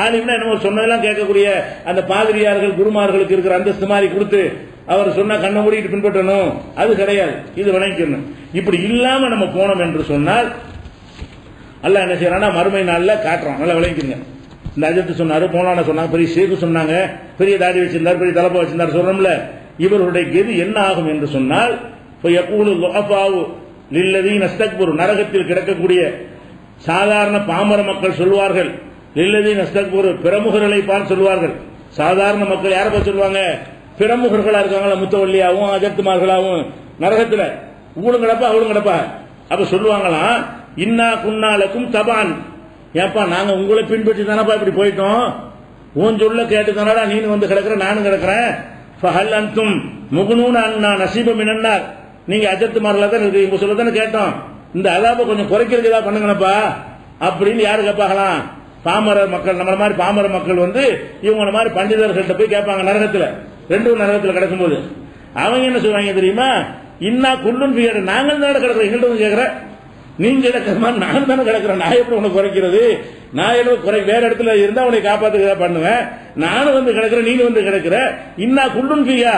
ஆலிம்னா என்ன சொன்னதெல்லாம் கேட்கக்கூடிய அந்த பாதிரியார்கள் குருமார்களுக்கு இருக்கிற அந்தஸ்து மாதிரி கொடுத்து அவர் சொன்னா கண்ணை மூடிட்டு பின்பற்றணும், அது கிடையாது. இது விளங்கிக்கணும். இப்படி இல்லாம நம்ம போனோம் என்று சொன்னால் அல்லாஹ் என்ன செய்யறானா மறுமை நாள்ல காட்டுறான். நல்லா விளங்கிக்கங்க. இந்த அஜத்து சொன்னாரு, போனான சொன்னாங்க, பெரிய ஷேக்கு சொன்னாங்க, பெரிய தாடி வச்சிருந்தார், பெரிய தலப்பா வச்சிருந்தார் சொல்றோம்ல, இவர்களுடைய கெதி என்ன ஆகும் என்று சொன்னால் லில்லதீன இஸ்தக்பரு, நரகத்தில் கிடக்கக்கூடிய சாதாரண பாமர மக்கள் சொல்வார்கள். லில்லதீன இஸ்தக்பரு, பிரமுகர்களை பார்த்து சொல்வார்கள். சாதாரண மக்கள் யாரை பார்த்து சொல்லுவாங்க? பிரமுகர்களா இருக்காங்களா, முத்தவல்லியாவும் அஜத்துமார்களாவும் நரகத்துல இவளும் கிடப்பா அவளும் கிடப்பா. அப்ப சொல்லுவாங்களாம், இன்னா குன்னாலக்கும் தபான், ஏப்பா நாங்க உங்களை பின்பற்றி தானப்பா இப்படி போயிட்டோம், உன் சொல்ல கேட்டு தானடா நீனு வந்து கிடக்குற நானும் கிடக்குறேன். ஃபஹல் அன்தும் முகுனூன அன்னா நசீப மினன்னார், நீங்க அஜத்துமார்களா தான் இருக்கு, உங்க சொல்ல தானே கேட்டோம், இந்த அதாப கொஞ்சம் குறைக்கிறதுக்கு ஏதாவது பண்ணுங்கப்பா அப்படின்னு யாரு கேட்பாங்களாம்? பாமர மக்கள். நம்மள மாதிரி பாமர மக்கள் வந்து இவங்க மாதிரி பண்டிதர்கள்ட்ட போய் கேட்பாங்க நரகத்துல, ரெண்டும் நரகத்துல கிடக்கும்போது. அவங்க என்ன சொல்றாங்க தெரியுமா? இன்னா குள்ளுன் பியர், நாங்கள் தானே கிடக்குறோம், எங்கள்கிட்ட வந்து கேட்கிற, நீங்க கிடக்கிறமா நான் தானே கிடக்குறேன், நான் எப்படி உனக்கு குறைக்கிறது, நான் என்ன குறை, வேற இடத்துல இருந்தா உன்னை காப்பாத்துக்க பண்ணுவேன், நானும் வந்து கிடக்குறேன் நீங்க வந்து கிடக்குற, இன்னா குள்ளுன் பியா,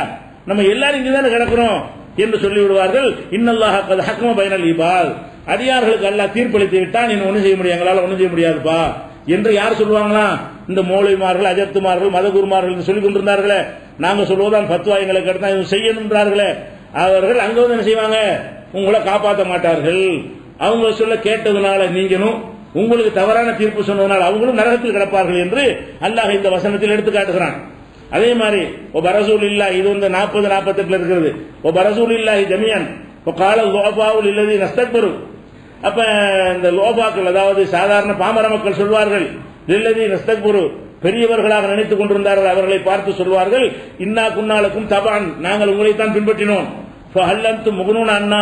நம்ம எல்லாரும் இங்க தானே கிடக்குறோம் என்று சொல்லி விடுவார்கள். இன்னல்லாஹ கத் ஹக்கம பைனல் இபாத், அடியார்களுக்கு அல்லாஹ் தீர்ப்பளித்து விட்டா நீ ஒன்னும் செய்ய முடியாது, எங்களால ஒன்னும் செய்ய முடியாதுப்பா என்று யார் சொல்லுவாங்களா? இந்த மௌலவிமார்கள், அஜத்துமார்கள், மதகுருமார்கள் சொல்லிக் கொண்டிருந்தார்களே, நாங்க சொல்வதான் பத்துவா எங்களுக்கு எடுத்தா இது செய்யணும்ன்றார்களே, அவர்கள் அங்க வந்து என்ன செய்வாங்க? உங்களை காப்பாற்ற மாட்டார்கள். அவங்க சொல்ல கேட்டதுனால நீங்களும், உங்களுக்கு தவறான தீர்ப்பு சொன்னதுனால அவங்களும் நரகத்தில் கிடப்பார்கள் என்று அல்லாஹ் இந்த வசனத்தில் எடுத்து காட்டுகிறான். அதே மாதிரி பரசூல் இல்லா, இது வந்து 40-48 இருக்கிறது. பரசூல் இல்லாஹி ஜமியன் கால லோபாவுல் இல்லதி நஸ்தக்பரு. அப்ப இந்த லோபாக்கள், அதாவது சாதாரண பாமர மக்கள் சொல்வார்கள், இல்லதி நஸ்தக்பரு, பெரியவர்களாக நினைத்துக் கொண்டிருந்தார்கள், அவர்களை பார்த்து சொல்வார்கள், இன்னா குன்னாலுக்கும் தபான், நாங்கள் உங்களைத்தான் பின்பற்றினோம். முகுனூன அண்ணா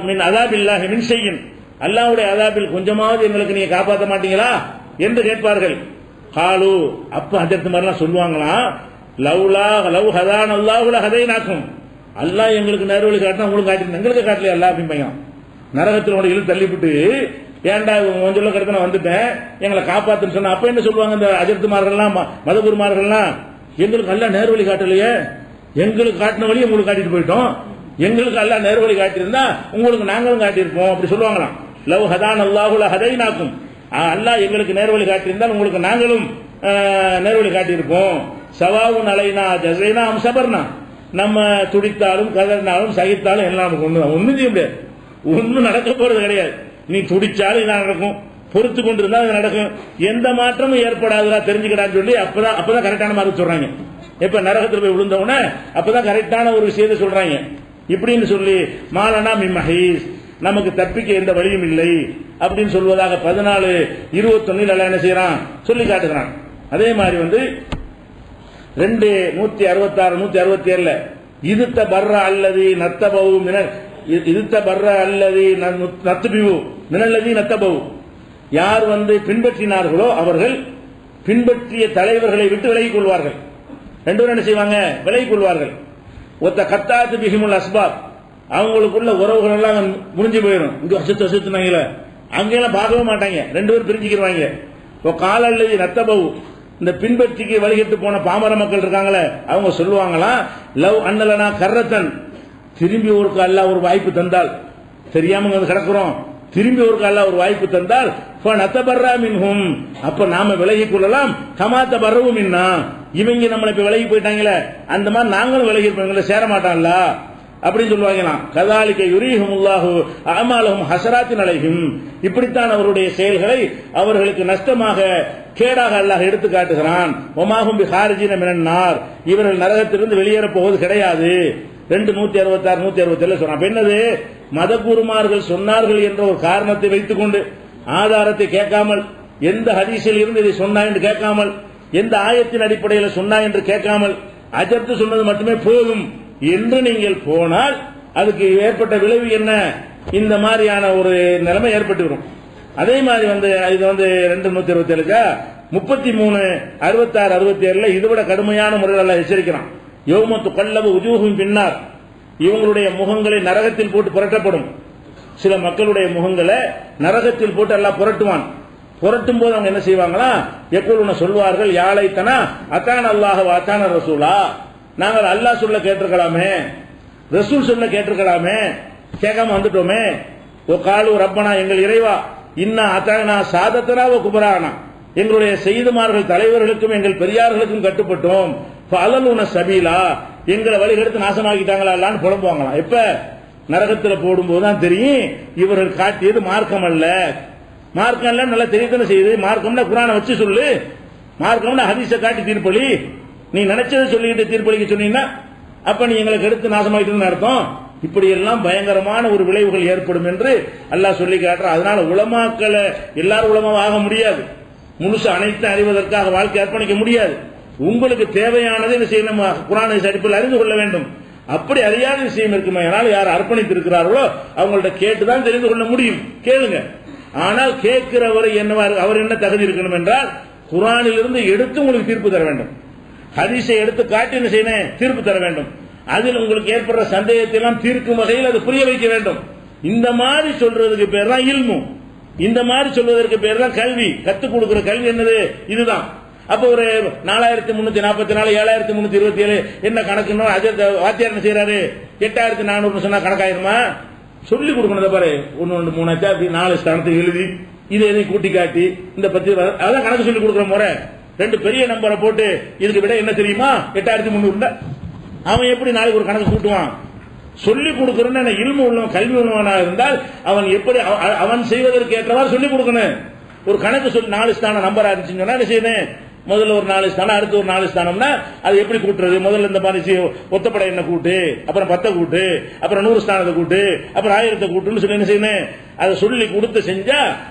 மின் அதாபில்லாஹி மின் செய்யின், அல்லாஹ்வுடைய அதாபில் கொஞ்சமாவது எங்களுக்கு நீங்க காப்பாற்ற மாட்டீங்களா என்று கேட்பார்கள். காலு, அப்ப ஹஜரத் மாதிரிலாம் சொல்லுவாங்களாம், லவ் ஹதான் அல்லாஹுல ஹதைனாக்கும், அல்லாஹ் எங்களுக்கு நேர்வழி காட்டினா உங்களுக்கு காட்டி, எங்களுக்கு காட்டலையா அல்லா அப்படிம்பாங்க. நரகத்தில் உடைய இழு தள்ளிவிட்டு, ஏன்டா உன் சொல்ல கிடக்க வந்துட்டேன் எங்களை காப்பாத்துன்னு சொன்ன, அப்ப என்ன சொல்லுவாங்க இந்த அஜர்த்துமார்கள்லாம் மதகுருமார்கள்லாம், எங்களுக்கு அல்லா நேர்வழி காட்டலையே, எங்களுக்கு காட்டின வழி உங்களுக்கு காட்டிட்டு போயிட்டோம், எங்களுக்கு அல்லா நேர்வழி காட்டியிருந்தா உங்களுக்கு நாங்களும் காட்டியிருப்போம் அப்படி சொல்லுவாங்களாம். லவ் ஹதான் அல்லாஹுல ஹதைனாக்கும், அல்லாஹ் எங்களுக்கு நேர்வழி காட்டியிருந்தால் உங்களுக்கு நாங்களும் நேர்வழி காட்டியிருப்போம். சவாவுன் அலைனா ஜஸைனா சபர்னா, நம்ம துடித்தாலும் கதறினாலும் சகித்தாலும் எல்லாம் நமக்கு ஒண்ணும் செய்ய முடியாது, ஒன்னும் நடக்க போறது கிடையாது. நீ துடிச்சாலும் இது நடக்கும், பொறுத்து கொண்டிருந்தா அது நடக்கும், எந்த மாற்றமும் ஏற்படாதுடா தெரிஞ்சுக்கடான்னு சொல்லி அப்பதான் கரெக்டான மாதிரி சொல்றாங்க. எப்ப நரகத்தில் போய் விழுந்தவன அப்பதான் கரெக்டான ஒரு விஷயத்தை சொல்றாங்க. இப்படின்னு சொல்லி மாலனா மின் மஹீஸ், நமக்கு தப்பிக்க எந்த வழியும் இல்லை அப்படின்னு சொல்வதாக 14:21 அல்ல என்ன செய்யறான் சொல்லி காட்டுகிறான். அதே மாதிரி வந்து 166 இதுத்த பர்ற அல்லது நத்தபவு இதுத்த பர்ற அல்லது நத்துபிவு மினல்லதி நத்தபவு, யார் வந்து பின்பற்றினார்களோ அவர்கள் பின்பற்றிய தலைவர்களை விட்டு விலகிக் கொள்வார்கள். ரெண்டு பேரும் என்ன செய்வாங்க? விலகிக் கொள்வார்கள். ஒத்த கத்தாத்து பிஹிமுல் அஸ்பாப், அவங்களுக்குள்ள உறவுகள் எல்லாம் முடிஞ்சு போயிடும். இங்க அசுத்துனாங்களே அங்கெல்லாம் பார்க்கவே மாட்டாங்க, ரெண்டு பேரும் பிரிஞ்சுக்கிடுவாங்க. இப்போ கால அல்லது நத்தபவு, இந்த பின்பற்றிக்கு வழிகட்டு போன பாமர மக்கள் இருக்காங்களே அவங்க சொல்லுவாங்களா, லவ் அண்ணலனா கர்ரத்தன், திரும்பி ஒருக்கு அல்ல ஒரு வாய்ப்பு தந்தால், தெரியாம கிடக்குறோம், திரும்பி ஒருக்கு அல்ல ஒரு வாய்ப்பு தந்தால் அப்ப நாம விலகிக் கொள்ளலாம். கமாத்த பர்றவும் மின்னா, இவங்க நம்மளை இப்ப விலகி போயிட்டாங்களே அந்த மாதிரி நாங்களும் விலகி இருப்போம், சேர மாட்டான்ல அப்படின்னு சொல்லுவாங்களாம். கதாலிக்க யுரீஹுமுல்லாஹு அமாலஹும் ஹஸராத்தின் அலைஹிம், இப்படித்தான் அவருடைய செயல்களை அவர்களுக்கு நஷ்டமாக கேடாக அல்லாஹ் எடுத்து காட்டுகிறான். ஒமாஹும் பிஹாரிஜின மினன் நார், இவர்கள் நரகத்திலிருந்து வெளியேற போவது கிடையாது. 166 167 சொல்றான். என்னது? மதகுருமார்கள் சொன்னார்கள் என்ற ஒரு காரணத்தை வைத்துக் கொண்டு, ஆதாரத்தை கேட்காமல், எந்த ஹதீஸில் இருந்து இதை சொன்னா என்று கேட்காமல், எந்த ஆயத்தின் அடிப்படையில் சொன்னா என்று கேட்காமல், அஜர்த்து சொன்னது மட்டுமே போதும் என்று நீங்கள் போனால் அதுக்கு ஏற்பட்ட விளைவு என்ன? இந்த மாதிரியான ஒரு நிலைமை ஏற்பட்டு வரும். அதே மாதிரி வந்து இது வந்து 2:127 33 66 67 இதை விட கடுமையான முறையில் எச்சரிக்கிறான். யௌமத்து கல்லபு உஜூஹும் பின்னார், இவங்களுடைய முகங்களை நரகத்தில் போட்டு புரட்டப்படும். சில மக்களுடைய முகங்களை நரகத்தில் போட்டு எல்லாம் புரட்டுவான். புரட்டும் போது அவங்க என்ன செய்வாங்களா, எப்பொழுது சொல்வார்கள், யாழைத்தனா அத்தான அல்லாஹ் அத்தான ரசூலா, நாங்கள் அல்லாஹ் சொல்ல கேட்டிருக்கலாமே, ரசூல் சொல்ல கேட்டிருக்கலாமே, கேட்காம வந்துட்டோமே. ஓ காலு ரப்பனா, எங்கள் இறைவா, இன்னா அத்தானா சாதத்தனா ஓ குபரானா, எங்களுடைய செய்துமார்கள் தலைவர்களுக்கும் எங்கள் பெரியார்களுக்கும் கட்டுப்பட்டோம். அலலுன சபீலா, எங்களை வழிகெடுத்து நாசமாக்கிட்டாங்களா அல்லான்னு புலம்புவாங்களாம். எப்ப நரகத்தில் போடும்போது தான் தெரியும் இவர்கள் காட்டியது மார்க்கம் அல்ல. மார்க்கம் அல்ல நல்லா தெரியத்தானே செய்யுது. மார்க்கம்னா குரானை வச்சு சொல்லு, மார்க்கம்னா ஹதீஸை காட்டி தீர்ப்பளி. நீ நினைச்சதை சொல்லிட்டு தீர்ப்பளிக்க சொன்னீங்கன்னா அப்ப நீ எங்களுக்கு எடுத்து நாசமாயிட்டு அர்த்தம். இப்படி எல்லாம் பயங்கரமான ஒரு விளைவுகள் ஏற்படும் என்று அல்லாஹ் சொல்லி காட்டுற. அதனால உலமாக்களை எல்லாரும் உலமாவா ஆக முடியாது, முழுசு அனைத்து அறிவதற்காக வாழ்க்கை அர்ப்பணிக்க முடியாது. உங்களுக்கு தேவையானதை என்ன செய்யணும், குர்ஆன் அடிப்படையில் அறிந்து கொள்ள வேண்டும். அப்படி அறியாத விஷயம் இருக்குமே, அதனால யார் அர்ப்பணித்திருக்கிறார்களோ அவங்கள்ட்ட கேட்டுதான் தெரிந்து கொள்ள முடியும். கேளுங்க. ஆனால் கேட்கிறவரை என்னவா அவர் என்ன தகுதி இருக்கணும் என்றால் குர்ஆனிலிருந்து எடுத்து உங்களுக்கு தீர்ப்பு தர வேண்டும், ஹதீஸை எடுத்து காட்டி என்ன செய்யணும் தீர்ப்பு தர வேண்டும். அதில் உங்களுக்கு ஏற்படுற சந்தேகத்தை எல்லாம் தீர்க்கும் வகையில் அது புரிய வைக்க வேண்டும். இந்த மாதிரி சொல்றதுக்கு பேர் தான் இல்மு, இந்த மாதிரி சொல்வதற்கு பேர் தான் கல்வி. கத்துக் கொடுக்கிற கல்வி என்னது இதுதான். அப்ப ஒரு 4344 7327 என்ன கணக்குன்னு வாத்தியார் என்ன செய்யறாரு, 8400 சொன்னா கணக்காயிருமா? சொல்லி கொடுக்கணும். பாரு 1 1 3 ஆச்சா, அப்படி 4 ஸ்தானத்தை எழுதி இதை எதையும் கூட்டி காட்டி இந்த 10 அதான் கணக்கு சொல்லி கொடுக்குற முறை. 2 பெரிய நம்பரை போட்டு இதுக்கு விட என்ன தெரியுமா 8300. அவன் எப்படி நாளைக்கு ஒரு கணக்கு கூட்டுவான்? சொல்லிக் கொடுக்கறன்னு இல்மு உள்ளவன் கல்வி உள்ளவனாக இருந்தால் அவன் எப்படி அவன் செய்வதற்கு ஏற்றவாறு சொல்லிக் கொடுக்கணும். ஒரு கணக்கு சொல்லி 4 ஸ்தானம் நம்பரா இருந்துச்சுன்னு சொன்னா என்ன செய்யணும், முதல்ல ஒரு 4 ஸ்தானம் அடுத்து ஒரு 4 ஸ்தானம்னா அது எப்படி கூட்டுறது? முதல்ல இந்த மாதிரி ஒத்தப்படை என்ன கூட்டு, அப்புறம் 10 கூட்டு, அப்புறம் 100 ஸ்தானத்தை கூட்டு, அப்புறம் 1000 கூட்டுன்னு சொல்லி என்ன செய்யணும், அதை சொல்லி கொடுத்து செஞ்சா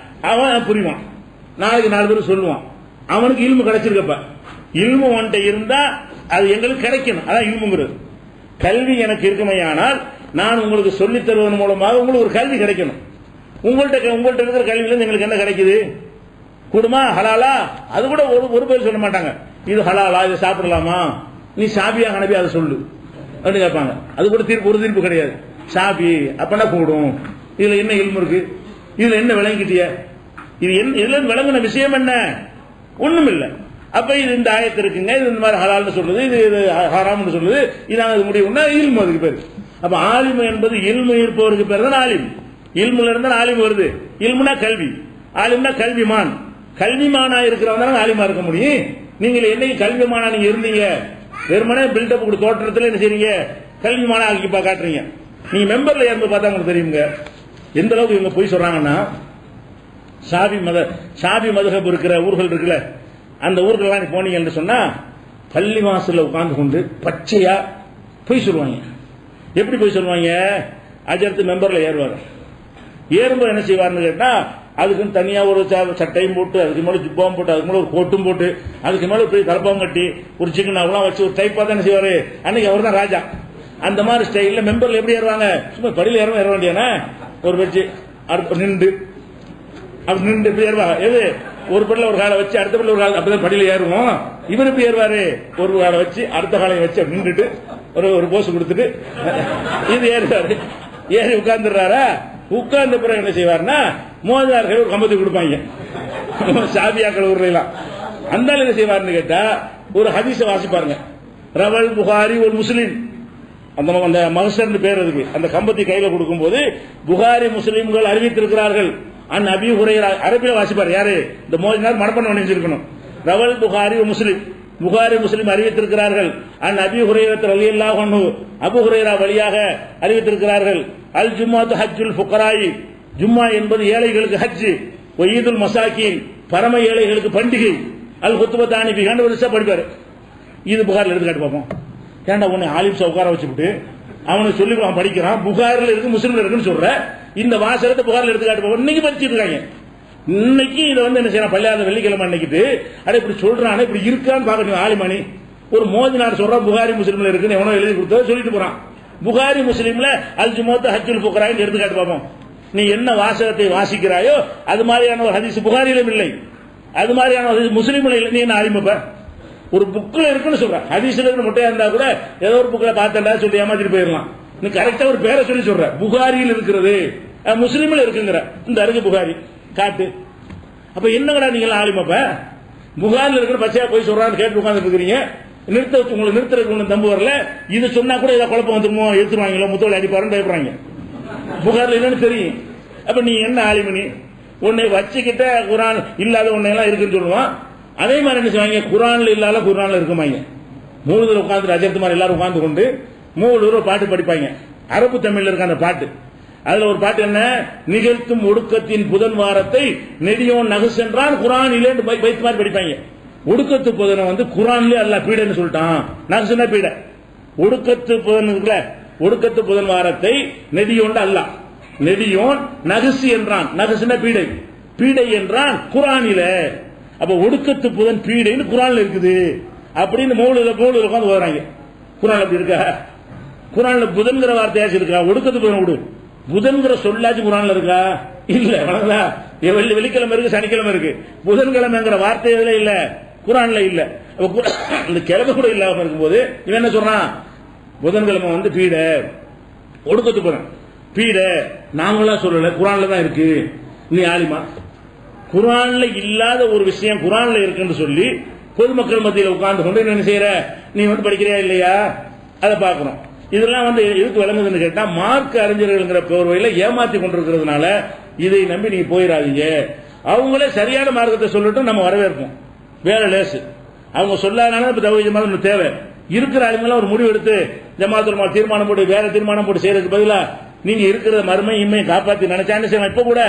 அவன் புரிவான். நாளைக்கு 4 பேர் சொல்லுவான். அவனுக்கு இல்மு கிடைச்சிருக்கப்ப. இல்மு ஒன்றை இருந்தா அது எங்களுக்கு கிடைக்கணும். அதான் இல்முங்கிறது. கல்வி எனக்கு இருக்குமையானால் நான் உங்களுக்கு சொல்லித் தருவதன் மூலமாக உங்களுக்கு ஒரு கல்வி கிடைக்கணும். உங்கள்கிட்ட இருக்கிற கல்வியிலிருந்து எங்களுக்கு என்ன கிடைக்குது? குடுமா ஹலாலா? அது கூட ஒரு பேர் சொல்ல மாட்டாங்க. இது ஹலாலா, இதை சாப்பிடலாமா, நீ ஷாபியா ஹனபி அதை சொல்லு அப்படின்னு கேட்பாங்க. அது கூட ஒரு தீர்ப்பு கிடையாது. ஷாபி அப்பனா கூடும். இதுல என்ன இல்மு இருக்கு? இதுல என்ன விளங்கிட்டிய? இது என்ன விளங்கின விஷயம் என்ன? ஒண்ணும் இல்லை. அப்ப இது இந்த ஆயத்து இருக்குங்க, இது இந்த மாதிரி ஹலால்னு சொல்றது, இது ஹராம்னு சொல்றது, இதான் அது முடிவுன்னா இல்மு அதுக்கு பேரு. அப்ப ஆலிமு என்பது இல்மு இருப்பவருக்கு பேர் தான் ஆலிம். இல்முல இருந்தா ஆலிம் வருது. இல்முனா கல்வி, ஆலிம்னா கல்விமான். கல்விமானா இருக்கிறவங்க தான் ஆலிமா இருக்க முடியும். நீங்க என்னைக்கு கல்விமானா நீங்க இருந்தீங்க? வெறுமனே பில்டப் கூட தோற்றத்தில் என்ன செய்றீங்க, கல்விமானா ஆக்கி காட்டுறீங்க. நீங்க மெம்பர்ல இருந்து பார்த்தா உங்களுக்கு தெரியுங்க எந்த அளவுக்கு இவங்க போய் சொல்றாங்கன்னா, ஷாபி மதுஹப் இருக்கிற ஊர்கள் இருக்குல்ல, அந்த ஊர்களெல்லாம் போனீங்கன்னு சொன்னா பள்ளி வாசல்ல உட்கார்ந்து கொண்டு பச்சையா போய் சொல்லுவாங்க. எப்படி போய் சொல்லுவாங்க? அஜர்த்து மெம்பர்ல ஏறுவார். ஏறும்போது என்ன செய்வார்னு கேட்டா, அதுக்கு தனியா ஒரு சட்டையும் போட்டு, அதுக்கு மேல ஜிப்பாவும் போட்டு, அதுக்கு மேல ஒரு கோட்டும் போட்டு, அதுக்கு மேல போய் தலப்பாவும் கட்டி ஒரு சிக்கன் அவெல்லாம் வச்சு ஒரு டைப்பா தான் என்ன செய்வாரு. அன்னைக்கு அவர் தான் ராஜா. அந்த மாதிரி ஸ்டைல மெம்பர்ல எப்படி ஏறுவாங்க? சும்மா படியில ஏற வேண்டியானே ஒரு வச்சு நின்று அப்படி நின்று எப்படி ஏறுவா? எது ஒரு படியில ஒரு காலை வச்சு அடுத்த படியில ஒரு கால அப்பதான் படியில ஏறுவோம். இவர் எப்படி ஏறுவாரு? ஒரு காலை வச்சு அடுத்த காலையை வச்சு நின்றுட்டு ஒரு போஸ் கொடுத்துட்டு இது ஏறுவாரு. ஏறி உட்கார்ந்துடுறாரா? உட்கார்ந்த பிறகு என்ன செய்வார்னா மோதார்கள் ஒரு கம்பத்தை கொடுப்பாங்க, சாபியாக்கள் ஊர்லாம். அந்த என்ன செய்வார்னு கேட்டா ஒரு ஹதீஸை வாசிப்பாருங்க. ரவல் புகாரி ஒரு முஸ்லீம், அந்த மகசர் பேர் அதுக்கு. அந்த கம்பத்தை கையில கொடுக்கும் போது புகாரி முஸ்லீம்கள் அறிவித்திருக்கிறார்கள். அபீ ஹுரைரா அரபியில வாசிப்பார். யாரு? இந்த மோதினார் மனப்பாடம் பண்ணி வச்சிருக்கணும். ரவல் புகாரி முஸ்லிம், புகாரி முஸ்லிம் அறிவித்திருக்கிறார்கள். அபீ ஹுரைரா ரலியல்லாஹு அன்ஹு அபூ ஹுரைரா வழியாக அறிவித்திருக்கிறார்கள். அல் ஜும்மாத்து ஹஜ்ஜுல் ஃபுகராயி, ஜும்மா என்பது ஏழைகளுக்கு ஹஜ். ஈதுல் மசாக்கீன், பரம ஏழைகளுக்கு பண்டிகை. அல் குத்துபத்தானி ஃபி ஹண்ட் வருஷம் படிப்பாரு. இது புகாரில் எடுத்து காட்டு பார்ப்போம். ஏன்டா உன்னை ஆலிம்ஸை உட்கார வச்சுட்டு அவனுக்கு சொல்லி படிக்கிறான், புகாரில் இருக்கு முஸ்லிம்ல இருக்குன்னு சொல்ற, இந்த வாசகத்தை புகாரில் எடுத்து காட்டு பார்ப்போம். இன்னைக்கு படிச்சுட்டு இருக்காங்க. இன்னைக்கு இதை என்ன செய்யணும், பள்ளியாத வெள்ளிக்கிழமை அன்னைக்கு அட இப்படி சொல்றானே, இப்படி இருக்கான்னு பாக்கணும். ஆலிமணி ஒரு மோதினார் சொல்றான் புகாரி முஸ்லிம்ல இருக்குன்னு எவனோ எழுதி கொடுத்தா சொல்லிட்டு போறான். புகாரி முஸ்லிம்ல அல் ஜுமாத்து ஹஜ்ஜுல் ஃபுகராயின்னு எடுத்து காட்டு பார்ப்போம். நீ என்ன வாசகத்தை வாசிக்கிறாயோ அது மாதிரியான ஒரு ஹதீஸ் புகாரிலும் இல்லை, அது மாதிரியான ஹதீஸ் முஸ்லிம்ல இல்லை. நீ என்ன ஆலிமப்ப? ஒரு புக்ல இருக்குன்னு சொல்ற, ஹதீஸ்ல இருக்கு முட்டையா இருந்தா கூட ஏதோ ஒரு புக்ல பார்த்தா சொல்லி ஏமாத்திட்டு போயிடலாம். நீ கரெக்டா ஒரு பேரை சொல்லி சொல்ற, புகாரியில் இருக்கிறது முஸ்லிம்ல இருக்குங்கிற, இந்த அருகு புகாரி காட்டு. அப்ப என்னங்கடா நீங்க ஆலிமப்ப? புகாரில் இருக்கிற பச்சையா போய் சொல்றான்னு கேட்டு உட்கார்ந்து இருக்கிறீங்க. நிறுத்த வச்சு உங்களுக்கு நிறுத்துறதுக்கு ஒண்ணு தம்பு வரல. இது சொன்னா கூட ஏதாவது குழப்பம் வந்துருமோ, எடுத்துருவாங்களோ, முத்தோலை அடிப்பாருன்னு பயப்படுறாங்க. புகார்ல என்னன்னு தெரியும். அப்ப நீ என்ன ஆலிமணி? உன்னை வச்சுக்கிட்ட குரான் இல்லாத ஒன்னை எல்லாம் இருக்குன்னு சொல்லுவான். அதே மாதிரி என்ன செய்வாங்க, குரான்ல இல்லாத குரான்ல இருக்குமாங்க. 3 தடவை உட்கார்ந்து அஜர்த்து மாதிரி எல்லாரும் உட்கார்ந்து கொண்டு 3 தடவை பாட்டு படிப்பாங்க. அரபு தமிழ்ல இருக்க அந்த பாட்டு. அதுல ஒரு பாட்டு என்ன, நிகழ்த்தும் ஒடுக்கத்தின் புதன் வாரத்தை நெடியோன் நகுசென்றான் குரானிலே பைத்து மாதிரி படிப்பாங்க. ஒடுக்கத்து புதனை வந்து குரான்ல அல்லாஹ் பீடைன்னு சொல்லிட்டான். நகுசுனா பீடை. ஒடுக்கத்து புதன் இருக்குல்ல, ஒடுக்கத்து புதன் வாரத்தை நெடியோன் அல்லாஹ், நெடியோன் நகுசு என்றான். நகுசுனா பீடை, பீடை என்றான் குரானில. அப்ப ஒடுக்கத்து புதன் பீடைன்னு குரான்ல இருக்குது அப்படின்னு மௌலில உட்காந்து போறாங்க. குரான் அப்படி இருக்கா? குரான்ல புதன்கிற வார்த்தையாச்சு இருக்கா? ஒடுக்கத்து புதன் விடு, புதன்கிற சொல்லாச்சு குரான்ல இருக்கா? இல்ல. வெள்ளிக்கிழமை இருக்கு, சனிக்கிழமை இருக்கு, புதன்கிழமைங்கிற வார்த்தை எதுல இல்ல? குரான்ல இல்ல. இந்த கிழமை கூட இல்லாம இருக்கும்போது இவன் என்ன சொல்றான்? புதன்கிழமை வந்து பீடை, ஒடுக்கத்து புதன் பீடை நாங்களா சொல்லல, குரான்ல தான் இருக்கு. நீ ஆலிமா? குரான்ல இல்லாத ஒரு விஷயம் குரான்ல இருக்குன்னு சொல்லி பொதுமக்கள் மத்தியில் உட்கார்ந்து கொண்டு என்ன செய்யற? நீ வந்து படிக்கிறியா இல்லையா? அதை பார்க்கணும். இதெல்லாம் வந்து எதுக்கு விளங்குதுன்னு கேட்டா, மார்க் அறிஞர்கள்ங்கிற போர்வையில ஏமாத்தி கொண்டிருக்கிறதுனால இதை நம்பி நீங்க போயிடாதீங்க. அவங்களே சரியான மார்க்கத்தை சொல்லட்டும், நம்ம வரவேற்போம். வேற லேசு அவங்க சொல்லாதனால இப்ப தௌஹீத் ஜமாத் தேவை. இருக்கிற ஆளுங்கெல்லாம் ஒரு முடிவு எடுத்து ஜமாத்துல் தீர்மானம் போட்டு வேற தீர்மானம் போட்டு செய்யறதுக்கு பதிலா நீங்க இருக்கிற மறுமை இம்மையை காப்பாத்தி நினைச்சான்னு செய்யணும். இப்ப கூட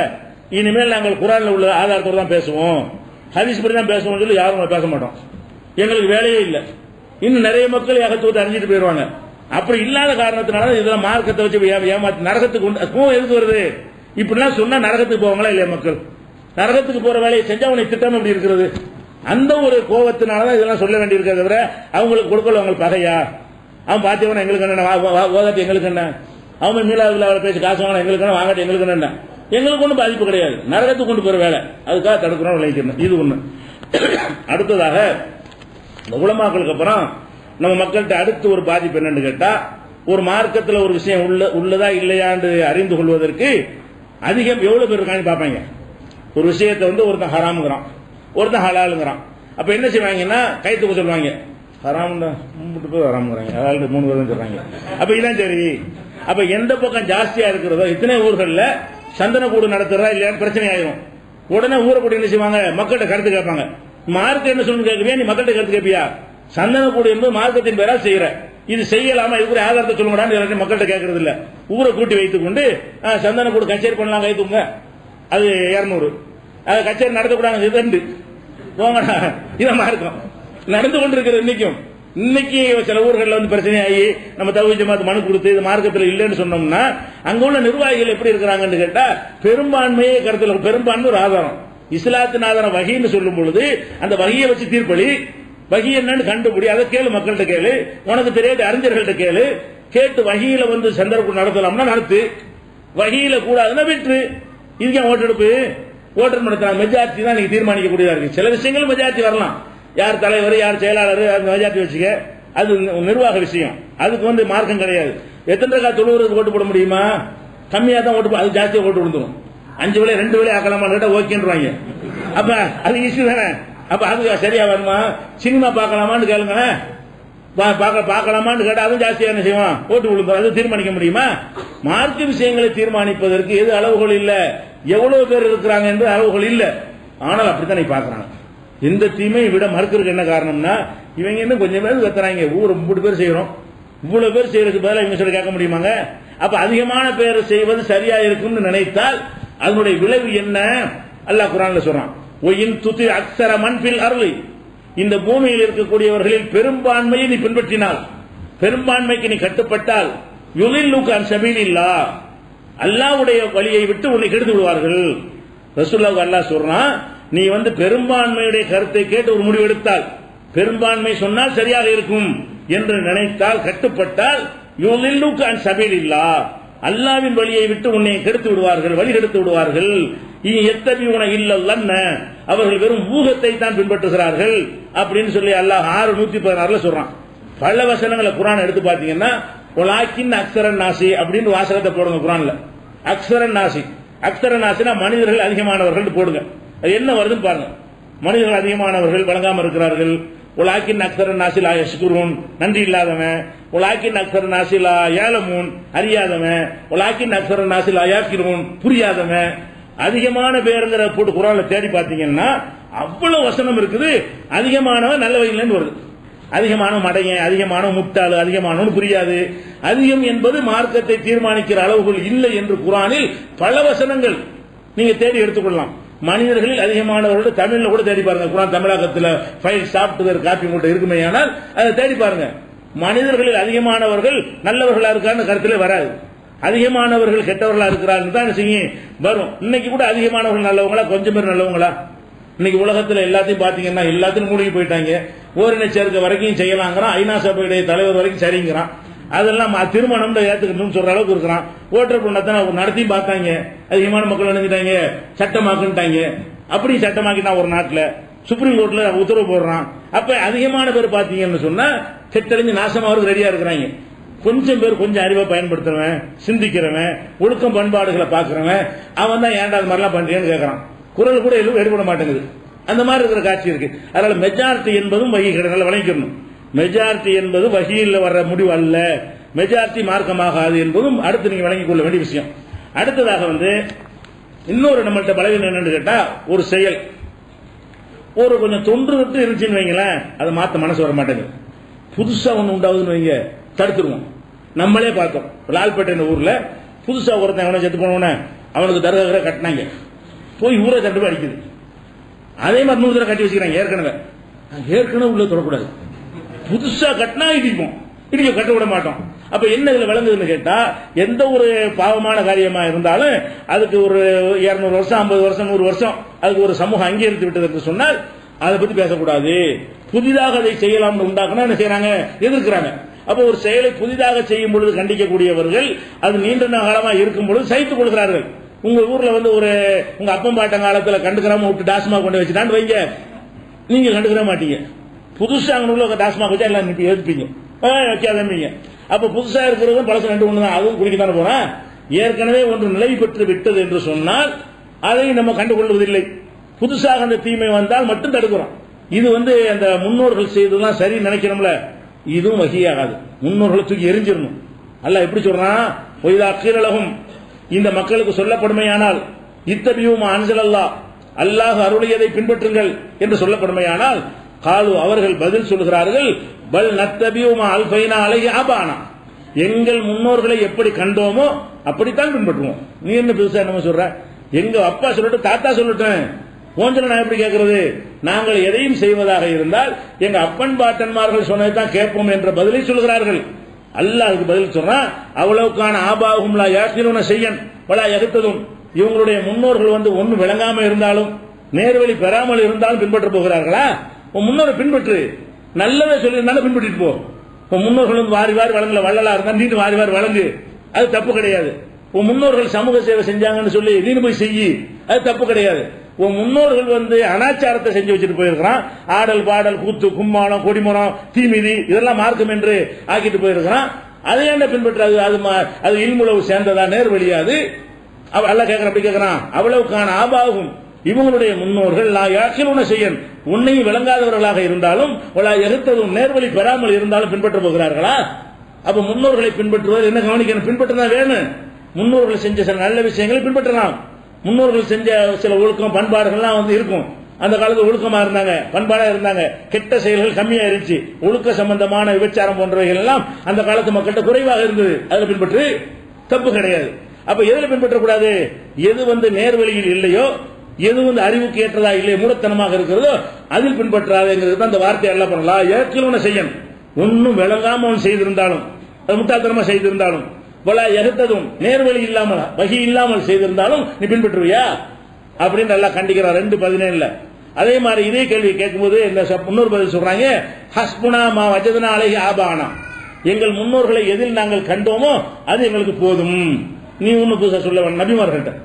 இனிமேல் நாங்கள் குரான்ல உள்ள ஆதாரத்தோடு தான் பேசுவோம், ஹதீஸ் படி தான் பேசுவோம் சொல்லி யாரும் பேச மாட்டோம். எங்களுக்கு வேலையே இல்லை. இன்னும் நிறைய மக்கள் ஏகத்துவத்தை அறிஞ்சிட்டு போயிடுவாங்க. அப்படி இல்லாத காரணத்தினால இதெல்லாம் மார்க்கத்தை வச்சு ஏமாத்தி நரகத்துக்கு எதுக்கு வருது? இப்படிலாம் சொன்னா நரகத்துக்கு போவாங்களா இல்லையா மக்கள்? நரகத்துக்கு போற வேலையை செஞ்சா அவனை திட்டம் எப்படி இருக்கிறது? அந்த ஒரு கோபத்தினாலதான் இதெல்லாம் சொல்ல வேண்டியிருக்கிறத தவிர அவங்களுக்கு கொடுக்கல அவங்களுக்கு பகையா? அவன் பாத்தியவன எங்களுக்கு என்ன, ஓதாட்டி எங்களுக்கு என்ன, அவன் மீளாவில் பேசி காசு வாங்கினா எங்களுக்கு என்ன, வாங்காட்டி எங்களுக்கு என்ன, எங்களுக்கு ஒன்றும் பாதிப்பு கிடையாது. நரகத்துக்கு கொண்டு போற வேலை அதுக்காக தடுக்கிறோம், விளைவிக்கணும். இது ஒண்ணு. அடுத்ததாக உலமாக்களுக்கு அப்புறம் நம்ம மக்கள்கிட்ட அடுத்து ஒரு பாதிப்பு என்னன்னு கேட்டா, ஒரு மார்க்கத்தில் ஒரு விஷயம் உள்ளதா இல்லையான்னு அறிந்து கொள்வதற்கு அதிகம் எவ்வளவு பேர் இருக்காங்க பார்ப்பாங்க. ஒரு விஷயத்தை வந்து ஒருத்தன் ஹராமுங்கிறான், ஒருத்தன் ஹலாலுங்கிறான். அப்ப என்ன செய்வாங்கன்னா கைத்துக்கு சொல்லுவாங்க, ஹராம் தான் 3 பேர் ஹராமுங்கிறாங்க, ஹலால் 3 பேர் தான் சொல்றாங்க. அப்ப இதான் சரி. அப்ப எந்த பக்கம் ஜாஸ்தியா இருக்கிறதோ, இத்தனை ஊர்கள்ல சந்தனக்கூடு நடத்துறா இல்லையான்னு பிரச்சனை ஆயிரும். உடனே ஊரை கூட என்ன செய்வாங்க, மக்கள்கிட்ட கருத்து கேட்பாங்க. மார்க்க என்ன சொல்லு கேட்கவியா, நீ மக்கள்கிட்ட கருத்து கேட்பியா? சந்தனக்கூடு என்பது மார்க்கத்தின் பேரால் செய்யற, இது செய்யலாமா, இதுக்கு ஆதாரத்தை சொல்லுங்கடான்னு மக்கள்கிட்ட கேட்கறது இல்ல. ஊரை கூட்டி வைத்துக் கொண்டு சந்தனக்கூடு கச்சேரி பண்ணலாம், கைத்துங்க, அது 200, கச்சேரி நடத்தக்கூடாது 2 போங்கடா. இதான் மார்க்கம் நடந்து கொண்டிருக்கிறது. இன்னைக்கு சில ஊர்களில் வந்து பிரச்சனையாகி நம்ம தௌஹீத் ஜமாத் மனு கொடுத்து இது மார்க்கத்தில் இல்லைன்னு சொன்னோம்னா, அங்க உள்ள நிர்வாகிகள் எப்படி இருக்கிறாங்கன்னு கேட்டா, பெரும்பான்மையே கருத்தில், பெரும்பான்மை ஒரு ஆதாரம், இஸ்லாத்தின் ஆதாரம் வஹீன்னு சொல்லும் பொழுது அந்த வஹியை வச்சு தீர்ப்பளி, வஹி என்னன்னு கண்டுபிடி, அதை கேளு, மக்கள்கிட்ட கேளு, உனக்கு தெரியாத அறிஞர்கள்ட்ட கேளு, கேட்டு வஹியில வந்து சந்தர்ப்பம் நடத்தலாம்னா நடத்து, வஹியில கூடாதுன்னா விட்டு. இதுக்கு ஓட்டெடுப்பு, ஓட்டர் நடத்தலாம், மெஜாரிட்டி தான் நீங்க தீர்மானிக்கக்கூடியதா இருக்கு. சில விஷயங்கள் மெஜாரிட்டி வரலாம், யார் தலைவர் யார் செயலாளர் அந்த மெஜாரிட்டி வச்சுக்க, அது நிர்வாக விஷயம், அதுக்கு வந்து மார்க்கம் கிடையாது. எத்தனை ரூபாய் தொழுவுறதுக்கு ஓட்டு போட முடியுமா? கம்மியா தான் ஓட்டு, அது ஜாஸ்தியா ஓட்டு விழுந்துடும். 5 வேளை 2 வேளை ஆக்கலாமா கேட்டா ஓகேன்றாங்க. அப்ப அது இஷ்யூ தானே. அப்ப அது சரியா வருமா? சினிமா பார்க்கலாமான்னு கேளுங்க, பார்க்கலாமான்னு கேட்டா அதுவும் ஜாஸ்தியா என்ன செய்வான், ஓட்டு விழுந்துடும். அது தீர்மானிக்க முடியுமா? மார்க்க விஷயங்களை தீர்மானிப்பதற்கு எது அளவுகள் இல்ல, எவ்வளவு பேர் இருக்கிறாங்க என்று அளவுகள் இல்ல. ஆனால் அப்படித்தான் நீ பாக்குறாங்க. எந்த தீமையை விட மறுக்கிறதுக்கு என்ன காரணம்னா, இவங்க இன்னும் கொஞ்சம் பேர் கத்துறாங்க, ஊர் 3 பேர் செய்யறோம், இவ்வளவு பேர் செய்யறதுக்கு பதிலாக இவங்க சொல்லி கேட்க முடியுமாங்க? அப்ப அதிகமான பேர் செய்வது சரியா இருக்கும்னு நினைத்தால் அதனுடைய விளைவு என்ன? அல்லாஹ் குர்ஆன்ல சொல்றான், ஒயின் துதி அக்ஸர மன் ஃபில் அர்லி, இந்த பூமியில் இருக்கக்கூடியவர்களில் பெரும்பான்மையை நீ பின்பற்றினால், பெரும்பான்மைக்கு நீ கட்டுப்பட்டால், யுலில்லுக அன் சபீலில்லாஹ், அல்லாஹ்வுடைய வழியை விட்டு உன்னை கெடுத்து விடுவார்கள். ரசூலுல்லாஹ் அல்லாஹ் சொல்றான், நீ வந்து பெரும்பான்மையுடைய கருத்தை கேட்டு ஒரு முடிவு எடுத்தால், பெரும்பான்மை சொன்னால் சரியாக இருக்கும் என்று நினைத்தால், கட்டுப்பட்டால், யுலில்லுக அன் சபீலில்லாஹ், அல்லாஹ்வின் வழியை விட்டு உன்னை கெடுத்து விடுவார்கள், வழி கெடுத்து விடுவார்கள். எத்தபியூன இல்லல்லன்ன, அவர்கள் வெறும் ஊகத்தை தான் பின்பற்றுகிறார்கள் அப்படின்னு சொல்லி அல்லாஹ் 6:116 சொல்றான். பல வசனங்களை குர்ஆன் எடுத்து பாத்தீங்கன்னா, வலாக்கின் அக்ஸரன் நாசி அப்படின்னு வாசகத்தை போடுங்க குர்ஆன்ல. அக்ஸரன் நாசி, அக்ஸரன் நாசினா மனிதர்கள் அதிகமானவர்கள் போடுங்க, அது என்ன வருதுன்னு பாருங்க. மனிதர்கள் அதிகமானவர்கள் வழங்காம இருக்கிறார்கள். உலாக்கின் அக்ஸரன் நாசிலா யஷ்குரூன், நன்றி இல்லாதவன். உலாக்கின் அக்ஸரன் நாசிலா யாலமூன், அறியாதவன். உலாக்கின் அக்ஸரன் நாசிலா யாக்கிரூன், புரியாதவன். அதிகமான பேருங்கிற போட்டு குர்ஆன்ல தேடி பார்த்தீங்கன்னா அவ்வளவு வசனம் இருக்குது. அதிகமானவன் நல்ல வழியிலேருந்து வருது, அதிகமான மடையன், அதிகமான முட்டாளு, அதிகமானவனு புரியாது. அதிகம் என்பது மார்க்கத்தை தீர்மானிக்கிற அளவுகள் இல்லை என்று குர்ஆனில் பல வசனங்கள் நீங்க தேடி எடுத்துக்கொள்ளலாம். மனிதர்களில் அதிகமானவர்கள் தமிழ்ல கூட தேடி பாருங்க. குர்ஆன் தமிழாக்கத்தில் ஃபைல் சாஃப்ட்வேர் காப்பி உங்கள்கிட்ட இருக்குமே ஆனால் அதை தேடி பாருங்க. மனிதர்களில் அதிகமானவர்கள் நல்லவர்களா இருக்கான்னு கருத்திலே வராது. அதிகமானவர்கள் கெட்டவர்களா இருக்கிறார்கள் தான் செய்யும் வரும். இன்னைக்கு கூட அதிகமானவர்கள் நல்லவங்களா, கொஞ்சம் பேர் நல்லவங்களா? இன்னைக்கு உலகத்தில் எல்லாத்தையும் பாத்தீங்கன்னா எல்லாத்தையும் மூழ்கி போயிட்டாங்க. ஓரின சேர்க்கை வரைக்கும் செய்யலாங்கிறான், ஐநா சபையுடைய தலைவர் வரைக்கும் சரிங்கிறான். அதெல்லாம் திருமணம் ஏத்துக்கணும்னு சொல்ற அளவுக்கு இருக்கிறான். ஓட்டர் பொண்ணத்தான் நடத்தி பார்த்தாங்க, அதிகமான மக்கள் நினைஞ்சிட்டாங்க, சட்டமாக்குட்டாங்க. அப்படி சட்டமாக்கிட்டான் ஒரு நாட்டில், சுப்ரீம் கோர்ட்ல உத்தரவு போடுறான். அப்ப அதிகமான பேர் பாத்தீங்கன்னு சொன்னா கெட்டறிஞ்சு நாசமாவது ரெடியா இருக்கிறாங்க. கொஞ்சம் பேர் கொஞ்சம் அறிவை பயன்படுத்துறவன், சிந்திக்கிறவன், ஒழுக்கம் பண்பாடுகளை பாக்குறவன், அவன் தான் ஏன்டா அது மாதிரிலாம் பண்றேன்னு கேட்கறான். குரல் கூட எதுவும் எடுபட மாட்டேங்குது. அந்த மாதிரி இருக்கிற காட்சி இருக்கு. அதனால மெஜாரிட்டி என்பதும் வகி கிடையாது, விளங்கிக்கணும். மெஜாரிட்டி என்பது வகியில் வர்ற முடிவு அல்ல, மெஜாரிட்டி மார்க்கமாகாது என்பதும் அடுத்து நீங்க விளங்கிக் கொள்ள வேண்டிய விஷயம். அடுத்ததாக இன்னொரு நம்மள்ட்ட பலவீனம் என்னன்னு கேட்டா, ஒரு செயல் ஒரு கொஞ்சம் தொன்று விட்டு இருந்துச்சுன்னு வைங்களேன், அதை மாத்த மனசு வர மாட்டேங்குது. புதுசா ஒண்ணு உண்டாகுதுன்னு வைங்க, தடுத்துருவோம். நம்மளே பார்த்தோம், லால்பேட்டை ஊர்ல புதுசா ஒருத்தன் அவனை செத்து போனவன அவனுக்கு தர்காக கட்டினாங்க, போய் ஊரை தண்டு அடிக்குது. அதே மாதிரி 100 தடவை கட்டி வச்சுக்கிறாங்க. ஏற்கனவே உள்ள தொடக்கூடாது, புதுசா கட்டினா இடிப்போம், இடிக்க கட்ட விட மாட்டோம். அப்ப என்ன இதுல விளங்குதுன்னு கேட்டா, எந்த ஒரு பாவமான காரியமா இருந்தாலும் அதுக்கு ஒரு 200 வருஷம், 50 வருஷம், 100 வருஷம் அதுக்கு ஒரு சமூகம் அங்கீகரித்து விட்டது என்று சொன்னால் அதை பத்தி பேசக்கூடாது. புதிதாக அதை செய்யலாம்னு உண்டாக்குனா என்ன செய்யறாங்க, எதிர்க்கிறாங்க. அப்ப ஒரு செயலை புதிதாக செய்யும் பொழுது கண்டிக்கக்கூடியவர்கள் அது நீண்ட காலமா இருக்கும் பொழுது சகித்துக் கொள்கிறார்கள். உங்க ஊர்ல ஒரு உங்க அப்பம் பாட்டம் காலத்துல கண்டுக்கிறாம விட்டு டாஸ்மாக் கொண்டு வச்சுட்டான்னு வைங்க, நீங்க கண்டுக்கிற மாட்டீங்க. புதுசா அங்க டாஸ்மாக் வச்சா எல்லாம் எதிர்ப்பீங்க, வைக்காதீங்க. அப்ப புதுசா இருக்கிறதும் பழசு 2 ஒண்ணு தான், அதுவும் குடிக்கத்தானே போறேன். ஏற்கனவே ஒன்று நிலை பெற்று விட்டது என்று சொன்னால் அதை நம்ம கண்டுகொள்வதில்லை. புதுசாக அந்த தீமை வந்தால் மட்டும் தடுக்கிறோம். இது அந்த முன்னோர்கள் செய்ததுதான் சரி நினைக்கிறோம்ல, இதுவும் வகியாகாது. முன்னோர்களை தூக்கி எரிஞ்சிடணும். அல்லாஹ் எப்படி சொல்றான், ஒய்தா கீரலகும், இந்த மக்களுக்கு சொல்லப்படுமையானால் இத்தபியூமா அன்சலல்லாஹ், அல்லாஹ் அருளியதை பின்பற்றுங்கள் என்று சொல்லப்படுமையானால், காலு அவர்கள் பதில் சொல்கிறார்கள், பல் நத்தபியூமா அல்பைனா அலைஹி ஆபானா, எங்கள் முன்னோர்களை எப்படி கண்டோமோ அப்படித்தான் பின்பற்றுவோம். நீ என்ன புதுசா என்ன சொல்ற, எங்க அப்பா சொல்லட்டும் தாத்தா சொல்லட்டும், போன்ற நான் எப்படி கேட்கிறது? நாங்கள் எதையும் செய்வதாக இருந்தால் எங்க அப்பன் பாட்டன்மார்கள் சொன்னதைத்தான் கேட்போம் என்ற பதிலை சொல்கிறார்கள். அல்லாஹ் அதுக்கு பதில் சொல்றான், அவ்வளவுக்கான ஆபாகும் லா யாக்கிலூன செய்யன் வலா யஹ்ததுன், இவங்களுடைய முன்னோர்கள் ஒன்னு விளங்காம இருந்தாலும் நேர்வழி பெறாமல் இருந்தாலும் பின்பற்ற போகிறார்களா? உன் முன்னோரை பின்பற்று, நல்லவே சொல்லியிருந்தாலும் பின்பற்றிட்டு போ. உன் முன்னோர்கள் வாரி வாரி வழங்கல, வள்ளலா இருந்தா நீ வாரி வாரி வழங்கு, அது தப்பு கிடையாது. உன் முன்னோர்கள் சமூக சேவை செஞ்சாங்கன்னு சொல்லி நீ போய் செய்யி, அது தப்பு கிடையாது. உன் முன்னோர்கள் அனாச்சாரத்தை செஞ்சு வச்சுட்டு போயிருக்கிறான், ஆடல் பாடல் கூத்து கும்மாளம் கொடிமரம் தீமிதி இதெல்லாம் மார்க்கம் என்று ஆக்கிட்டு போயிருக்கிறான். அதை என்ன பின்பற்றாது? அது இல்முளவு சேர்ந்ததா, நேர்வழியாது? அல்லாஹ் கேட்கிறான், அப்படி கேட்கிறான், அவ்வளவுக்கான ஆபாகும், இவங்களுடைய முன்னோர்கள் லா யாக்கிலூன செய்யன், உன்னையும் விளங்காதவர்களாக இருந்தாலும் வலா யஹ்ததுன், நேர்வழி பெறாமல் இருந்தாலும் பின்பற்ற போகிறார்களா? அப்ப முன்னோர்களை பின்பற்றுவது என்ன கவனிக்கணும், பின்பற்றதான் வேணும். முன்னோர்கள் செஞ்ச சில நல்ல விஷயங்களை பின்பற்றலாம். முன்னோர்கள் செஞ்ச சில ஒழுக்கம் பண்பாடுகள்லாம் இருக்கும். அந்த காலத்தில் ஒழுக்கமா இருந்தாங்க, பண்பாடா இருந்தாங்க, கெட்ட செயல்கள் கம்மியா இருந்துச்சு. ஒழுக்க சம்பந்தமான விபச்சாரம் போன்றவைகள் எல்லாம் அந்த காலத்து மக்கள்கிட்ட குறைவாக இருந்தது. அதுல பின்பற்று, தப்பு கிடையாது. அப்ப எதுல பின்பற்றக்கூடாது? எது நேர்வழியில் இல்லையோ, எது அறிவுக்கு ஏற்றதா இல்லையோ, மூடத்தனமாக இருக்கிறதோ அதில் பின்பற்றாதுங்கிறது அந்த வார்த்தை எல்லாம் பண்ணலாம். ஏற்கனவே செய்யன், ஒன்னும் விளங்காம அவன் செய்திருந்தாலும், முட்டாள்தனமா செய்திருந்தாலும், வலா யஹ்ததுன், நேர்வழி இல்லாமல் வகி இல்லாமல் செய்திருந்தாலும் நீ பின்பற்றுவியா அப்படின்னு நல்லா கண்டிக்கிறார் 2:17. அதே மாதிரி இதே கேள்வி கேட்கும்போது முன்னோர் பதில் சொல்றாங்க, ஹஸ்புனா மா வஜதனா அலைஹி ஆபானா, எங்கள் முன்னோர்களை எதில் நாங்கள் கண்டோமோ அது எங்களுக்கு போதும். நீ ஒன்னும் புதுசா சொல்ல வேண்டாம்.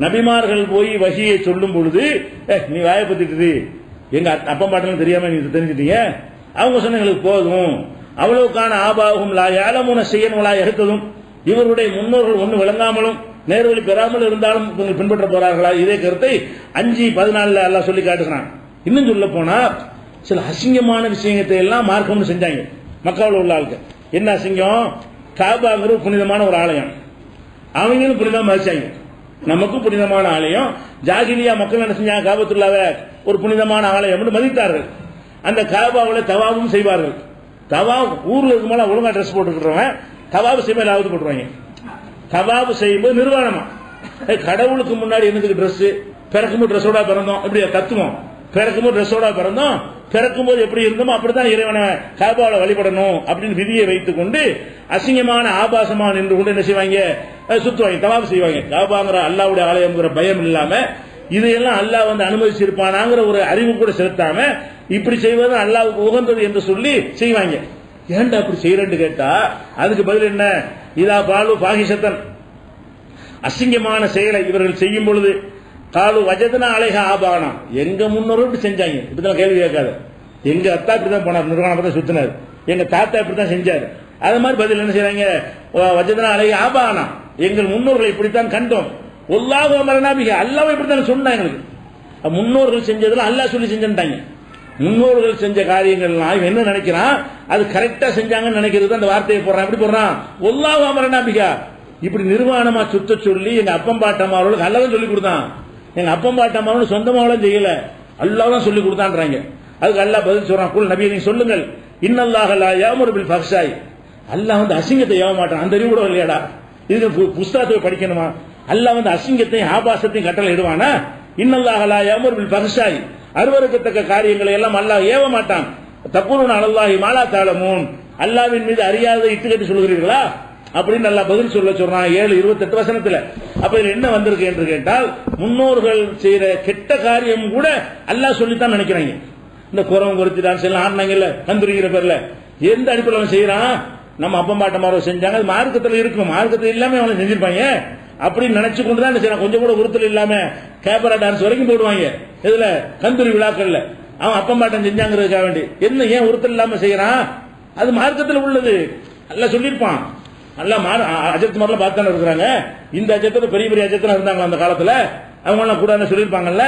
நபிமார்கள் போய் வகியை சொல்லும் பொழுது நீ வாயை பத்திட்டு எங்க அப்பா பாட்டெல்லாம் தெரியாம நீ தெரிஞ்சிட்டீங்க, அவங்க சொன்ன எங்களுக்கு போதும். அவ்வளவுக்கான ஆபாகும் லா யாலமுன செய்யன் வலா யஹ்ததுன், இவருடைய முன்னோர்கள் ஒன்னு விளங்காமலும் நேர்வழி பெறாமல் இருந்தாலும் பின்பற்ற போறார்களா? இதே கருத்தை 5:14 அல்லாஹ் சொல்லி காட்டுகிறான். இன்னும் சொல்ல போனா சில அசிங்கமான விஷயத்தை எல்லாம் மார்க்கம்னு செஞ்சாங்க மக்காவில் உள்ள ஆளுக்கு. என்ன அசிங்கம்? காபாங்கிற புனிதமான ஒரு ஆலயம், அவங்களும் புனிதமா மதிச்சாங்க. நமக்கும் புனிதமான ஆலயம். ஜாகிலியா மக்கள் என்ன செஞ்சாங்க? காபத்துல்லாவை ஒரு புனிதமான ஆலயம் மதித்தார்கள். அந்த காபாவில் தவாவும் செய்வார்கள். தவாப் ஊர்ல இருக்கும்போது ஒழுங்கா ட்ரெஸ் போட்டுக்கிறவன் தவாப் செய்யும்போது ஆவது போட்டுருவாங்க. தவாப் செய்யும்போது நிர்வாணமா கடவுளுக்கு முன்னாடி என்னதுக்கு ட்ரெஸ், பிறக்கும்போது ட்ரெஸ்ஸோட பிறந்தோம் இப்படி தத்துவம், பிறக்கும்போது ட்ரெஸ்ஸோட பிறந்தோம், பிறக்கும்போது எப்படி இருந்தோமோ அப்படித்தான் இறைவனை காபால வழிபடணும் அப்படின்னு விதியை வைத்துக் கொண்டு அசிங்கமான ஆபாசமா நின்று கொண்டு என்ன செய்வாங்க, சுத்துவாங்க, தவாப் செய்வாங்க. காபாங்கிற அல்லாவுடைய ஆலயம்ங்கிற பயம் இல்லாம இதையெல்லாம் அல்லாஹ் வந்து அனுமதிச்சிருப்பானாங்கிற ஒரு அறிவு கூட செலுத்தாம இப்படி செய்வது அல்லாவுக்கு உகந்தது என்று சொல்லி செய்வாங்க. ஏன்டா அப்படி செய்யறேன்னு கேட்டா அதுக்கு பதில் என்ன, இதா பாலு பாகிஷத்தன், அசிங்கமான செயலை இவர்கள் செய்யும் பொழுது காலு வஜதனா அலைஹா ஆபானா, எங்க முன்னோரும் இப்படி செஞ்சாங்க. இப்படிதான் கேள்வி கேட்காது, எங்க அத்தா இப்படிதான் போனார், நிர்வாணம் தான் சுத்தினார், எங்க தாத்தா இப்படித்தான் செஞ்சாரு. அது மாதிரி பதில் என்ன செய்யறாங்க, வஜதனா அலைஹா ஆபானா, எங்கள் முன்னோர்களை இப்படித்தான் கண்டோம். ஒல்லாஹு அமரனா பிஹி, அல்லாஹ் இப்படித்தான் சொன்னாங்க. எங்களுக்கு முன்னோர்கள் செஞ்சதுல அல்லாஹ் சொல்லி செஞ்சுட்டாங்க. முன்னோர்கள் செஞ்ச காரியங்கள் என்ன நினைக்கிறான், அது கரெக்டா செஞ்சாங்கன்னு நினைக்கிறது அந்த வார்த்தையை போடுறான். எப்படி போடுறான், ஒல்லாஹு அமரனா பிஹி, இப்படி நிர்வாணமா சுத்த சொல்லி எங்க அப்பம் பாட்டமாவர்களுக்கு அல்லாஹ் சொல்லி கொடுத்தான். எங்க அப்பம் பாட்டமாவர்கள் சொந்தமாவளும் செய்யல, அல்லாஹ் தான் சொல்லி கொடுத்தான்றாங்க. அதுக்கு அல்லாஹ் பதில் சொல்றான், குல் நபியே நீங்க சொல்லுங்கள், இன்னல்லாஹ லா யஅமுரு பில் ஃபஹ்ஷாய், அல்லாஹ் வந்து அசிங்கத்தை ஏவ மாட்டான். அந்த அறிவு கூட இல்லையாடா, இதுக்கு புஸ்தகத்தை படிக்கணுமா? அல்லாஹ் வந்து அசிங்கத்தையும் ஆபாசத்தையும் கட்டளை இடுவானா? இன்னல்லாஹ லா யஅமுரு பில் ஃபஹ்ஷாய், அருவருக்கத்தக்க காரியங்களை எல்லாம் அல்லாஹ் ஏவ மாட்டான். தக்குருன அலல்லாஹி மா லா தஅலமூன், அல்லாஹ்வின் மீது அறியாத இட்டுக்கட்டி சொல்கிறீர்களா அப்படின்னு அல்லாஹ் பதில் சொல்றான் 7:28 வசனத்துல. அப்ப இதுல என்ன வந்திருக்கு என்று கேட்டால், முன்னோர்கள் செய்யற கெட்ட காரியம் கூட அல்லாஹ் சொல்லித்தான் நினைக்கிறாங்க. இந்த குறவன் குறித்து டான்ஸ் எல்லாம் ஆடினாங்கல்ல கந்துரிங்கிற பேர்ல, எந்த அடிப்படையில் அவன் செய்யறான், நம்ம அப்பம் பாட்டமாரோ செஞ்சாங்க, அது மார்க்கத்தில் இருக்கும், மார்க்கத்தில் இல்லாம அவனை செஞ்சிருப்பாங்க அப்படின்னு நினைச்சு கொண்டுதான் செய்யறான். கொஞ்சம் கூட உறுத்தல் இல்லாம கேபரா டான்ஸ் வரைக்கும் போடுவாங்க. இதுல கந்துரி விழாக்கள்ல அவன் அப்பம் பாட்டம் செஞ்சாங்கிறதுக்காக வேண்டி என்ன ஏன் உறுத்தல் இல்லாம செய்யறான், அது மார்க்கத்தில் உள்ளது அல்லாஹ் சொல்லியிருப்பான். எல்லாம் அஜத் மாதிரிலாம் பார்த்தானே இருக்கிறாங்க. இந்த அஜத்துல பெரிய பெரிய அஜத்துல இருந்தாங்க அந்த காலத்துல, அவங்க எல்லாம் கூட சொல்லியிருப்பாங்கல்ல.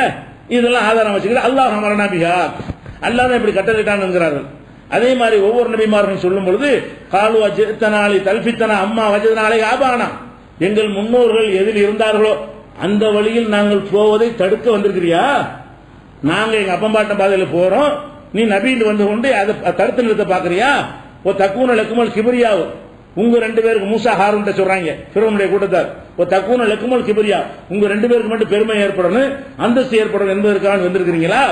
இதெல்லாம் ஆதாரம் வச்சுக்கிட்டு அல்லாஹ் அமரனா பிஹா, அல்லாஹ் தான் இப்படி கட்டளையிட்டான்ங்கிறார்கள். அதே மாதிரி ஒவ்வொரு நபிமார்களும் சொல்லும் பொழுது காலு அஜத்தனாலி தல்பித்தனா அம்மா வஜதனாலை ஆபானா, எங்கள் முன்னோர்கள் எதில் இருந்தார்களோ அந்த வழியில் நாங்கள் போவதை தடுக்க வந்திருக்கிறியா? நாங்க எங்க அப்பம்பாட்டம் பாதையில் போறோம், நீ நபின்னு வந்து கொண்டு அதை தடுத்து நிறுத்த பாக்குறியா? ஓ தக்கூன லக்குமல் கிபரியாவும், உங்க 2 பேருக்கு மூசா ஹாரூன் சொல்றாங்க ஃபிரௌனுடைய கூட்டத்தார், ஓ தக்கூன லக்குமல் கிபரியா, உங்க 2 பேருக்கு மட்டும் பெருமை ஏற்படணும், அந்தஸ்து ஏற்படணும் என்பதற்காக வந்திருக்கிறீங்களா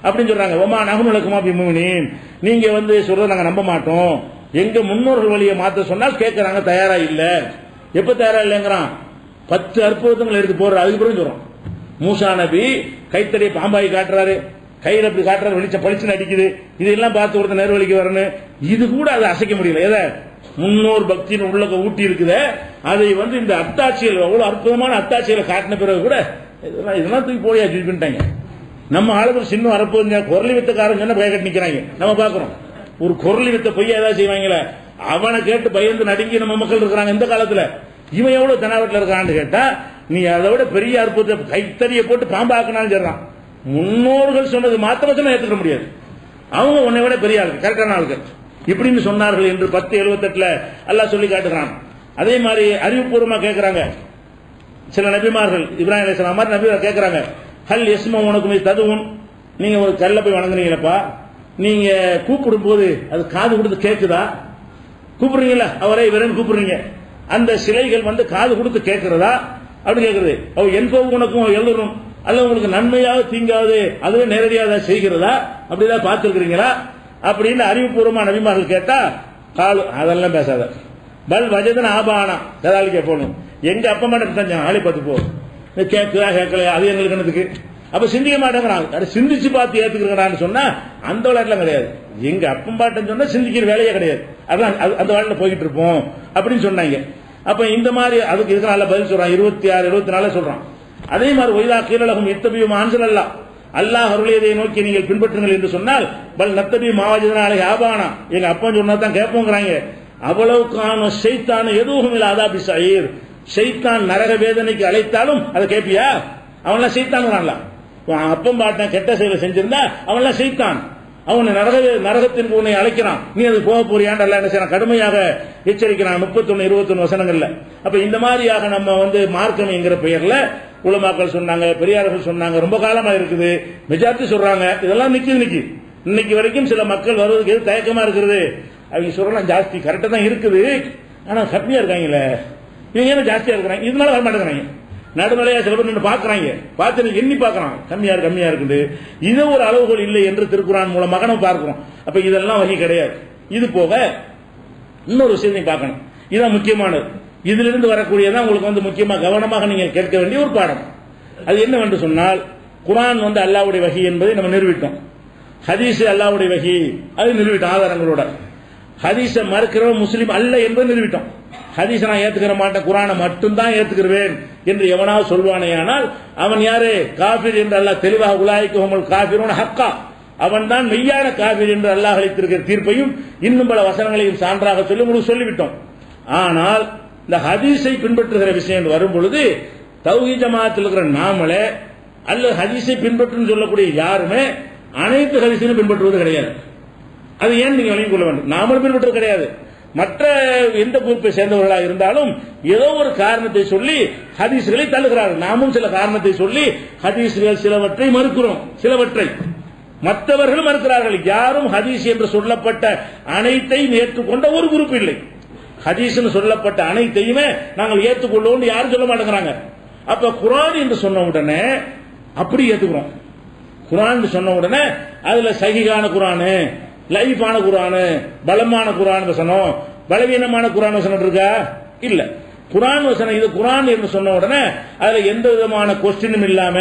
அப்படின்னு சொல்றாங்க. ஒமா நகுனு லக்குமா பிமுனின், நீங்க வந்து சொல்றத நாங்க நம்ப மாட்டோம், எங்க முன்னோர்கள் வழியை மாத்த சொன்னால் கேட்கறாங்க, தயாரா இல்ல. எப்ப தயாரா இல்லைங்கிறான், 10 அற்புதங்கள் எடுத்து போடுற, அதுக்கு பிறகு சொல்றோம். மூசா நபி கைத்தடியை பாம்பாய் காட்டுறாரு, கையில் அப்படி காட்டுறாரு, வெளிச்சம் பளிச்சுன்னு அடிக்குது, இதெல்லாம் பார்த்து ஒருத்தர் நேர்வழிக்கு வரணும், இது கூட அதை அசைக்க முடியல. எதை முன்னோர் பக்தியின் உள்ள ஊட்டி இருக்குது, அதை வந்து இந்த அத்தாட்சிகள் அவ்வளவு அற்புதமான அத்தாட்சிகளை காட்டின பிறகு கூட இதெல்லாம் தூக்கி போயா பண்ணிட்டாங்க. நம்ம ஆளுநர் சின்ன வரப்போது குரலி வித்தக்காரன் சொன்ன பய கட்டி நிக்கிறாங்க. நம்ம பாக்குறோம் ஒரு குரலி வித்த பொய்யா ஏதாவது செய்வாங்களே, அவனை கேட்டு பயந்து நடுங்கி நம்ம மக்கள் இருக்கிறாங்க இந்த காலத்துல. இவன் எவ்வளவு தெனாவட்டில் இருக்கான்னு கேட்டா, நீ அதை விட பெரிய அற்புதத்தை கைத்தறியை போட்டு பாம்பாக்குனாலும் சொல்றான். முன்னோர்கள் சொன்னது மாத்திரம் ஏற்றுக்க முடியாது, அவங்க உன்னை விட பெரிய ஆளுக்கு கரெக்டான ஆளுக்கு இப்படின்னு சொன்னார்கள் என்று 10:78 அல்லாஹ் சொல்லி காட்டுகிறான். அதே மாதிரி அறிவுபூர்வமா கேட்கிறாங்க சில நபிமார்கள், இப்ராஹிம் அலைஹிஸ்ஸலாம் மாதிரி நபிமார் கேட்கிறாங்க, ஹல் யஸ்மா உனக்கு ததுவும், நீங்க ஒரு கல்ல போய் வணங்குறீங்களப்பா, நீங்க கூப்பிடும் போது அது காது கொடுத்து கேட்குதா? கூப்பிடுறீங்களா அவரை இவரேன்னு கூப்பிடுறீங்க, அந்த சிலைகள் வந்து காது கொடுத்து கேட்கிறதா அப்படி கேட்கிறது. அவ என்போ உனக்கும் எழுதணும் அல்ல உங்களுக்கு நன்மையாவது தீங்காவது அதுவே நேரடியாக செய்கிறதா, அப்படிதான் பார்த்துருக்கிறீங்களா அப்படின்னு அறிவுபூர்வமா நபிமார்கள் கேட்டா, காலு அதெல்லாம் பேசாத, பல் வஜதன் ஆபானா கதாலிக்க போகணும், எங்க அப்பா மாட்டேன் ஆளை பார்த்து போ, கேட்குதா கேட்கலையா அது எங்களுக்கு என்னதுக்கு, அப்ப சிந்திக்க மாட்டேங்கிறாங்க. சிந்திச்சு பார்த்து ஏத்துக்கிறான்னு சொன்னா அந்த விளையாட்டுலாம் கிடையாது, எங்க அப்பம் பாட்டம் சொன்னா சிந்திக்கிற வேலையே கிடையாது, அதான் அந்த வாழ்ல போய்கிட்டு இருப்போம் அப்படின்னு சொன்னாங்க. அப்ப இந்த மாதிரி அதுக்கு இதுக்கு நல்ல பதில் சொல்றான், 26, 24 சொல்றான். அதே மாதிரி ஒய்தா கீழலகம் எத்தபியும் ஆன்சல் அல்ல, அல்லாஹ் அருளியதை நோக்கி நீங்கள் பின்பற்றுங்கள் என்று சொன்னால், பல் நத்தபி மாவஜதனாலே ஆபானா, எங்க அப்பா சொன்னா தான் கேட்போங்கிறாங்க. அவ்வளவுக்கான ஷைத்தான் எதுவும் இல்ல அதாபி சயீர், ஷைத்தான் நரக வேதனைக்கு அழைத்தாலும் அதை கேட்பியா? அவன்லாம் ஷைத்தான், அப்பம் பாட்டன் கெட்ட செயலை செஞ்சிருந்தா அவன்லாம் ஷைத்தான், அவனை நரகத்திற்கு உன்னை அழைக்கிறான், நீ அது போக போறியாண்டு என்ன செய்யறான், கடுமையாக எச்சரிக்கிறான் 31, 21 வசனங்கள்ல. அப்ப இந்த மாதிரியாக நம்ம வந்து மார்க்கம் என்கிற பெயர்ல உலமாக்கள் சொன்னாங்க, பெரியார்கள் சொன்னாங்க, ரொம்ப காலமா இருக்குது, மெஜாரிட்டி சொல்றாங்க, இதெல்லாம் நிக்குது. இன்னைக்கு வரைக்கும் சில மக்கள் வருவதற்கு எது தயக்கமா இருக்கிறது, அவங்க சொல்லலாம் ஜாஸ்தி கரெக்டா தான் இருக்குது, ஆனா கம்மியா இருக்காங்களே, இவங்க என்ன ஜாஸ்தியா இருக்கிறாங்க, இதனால வர மாட்டேங்கிறாங்க. நடுநிலையா சில பேர் நின்று பாக்குறாங்க, பார்த்து எண்ணி பாக்குறான், கம்மியா இருக்குது, இது ஒரு அளவுகோல் இல்லை என்று திருக்குரான் மூலமாக நம்ம பார்க்கிறோம். அப்ப இதெல்லாம் வகை கிடையாது. இது போக இன்னொரு விஷயத்தையும் பார்க்கணும், இதுதான் முக்கியமானது. இதிலிருந்து வரக்கூடியதான் உங்களுக்கு முக்கியமா கவனமாக நீங்கள் கேட்க வேண்டிய ஒரு பாடம். அது என்னவென்று சொன்னால், குர்ஆன் அல்லாஹ்வுடைய வஹி என்பதை நம்ம நிரூபித்தோம். ஹதீஸ் அல்லாஹ்வுடைய வஹி அது நிரூபித்தோம் ஆதாரங்களோட. ஹதீஸை மறுக்கிறவன் முஸ்லீம் அல்ல என்பதை நிரூபித்தோம். ஹதீஸை நான் ஏத்துக்கிற மாட்டேன், குர்ஆனை மட்டும்தான் ஏத்துக்கிறேன் என்று எவனாவது சொல்வானேயானால் அவன் யாரு? காஃபிர் என்று அல்லாஹ் தெளிவாக உலாயிக்கு ஹுமுல் காஃபிரூன ஹக்கா, அவன் தான் மெய்யான காஃபிர் என்று அல்லாஹ் அளித்திருக்கிற தீர்ப்பையும் இன்னும் பல வசனங்களையும் சான்றாக சொல்லி உங்களுக்கு சொல்லிவிட்டோம். ஆனால் இந்த ஹதீஸை பின்பற்றுகிற விஷயம் வரும் பொழுது தௌஹீத் ஜமாஅத்தில் இருக்கிற நாமளே அல்லது ஹதீஸை பின்பற்றும் சொல்லக்கூடிய யாருமே அனைத்து ஹதீஸையும் பின்பற்றுவது கிடையாது. அது ஏன் நீங்க விளங்கிக் கொள்ள வேண்டும். நாமளும் பின்பற்றுவது கிடையாது. மற்ற எந்த குரூப்பை சேர்ந்தவர்களாக இருந்தாலும் ஏதோ ஒரு காரணத்தை சொல்லி ஹதீஸ்களை தள்ளுகிறார்கள். நாமும் சில காரணத்தை சொல்லி ஹதீஸ்கள் சிலவற்றை மறுக்கிறோம், சிலவற்றை மற்றவர்களும் மறுக்கிறார்கள். யாரும் ஹதீஸ் என்று சொல்லப்பட்ட அனைத்தையும் ஏற்றுக்கொண்ட ஒரு குரூப் இல்லை. ஹதீஸ் சொல்லப்பட்ட அனைத்தையுமே நாங்கள் ஏற்றுக்கொள்வோம் யாரும் சொல்ல மாட்டேங்கிறாங்க. அப்ப குர்ஆன் என்று சொன்ன உடனே அப்படி ஏத்துக்கிறோம். குர்ஆன் சொன்ன உடனே அதுல சஹீஹான குர்ஆன், லைஃபான குர்ஆன், பலமான குர்ஆன் வசனம், பலவீனமான குர்ஆன் வசனம் இருக்கா? இல்ல. குர்ஆன் வசனம் இது குர்ஆன் என்று சொன்ன உடனே அதுல எந்த விதமான கொஸ்டினும் இல்லாம,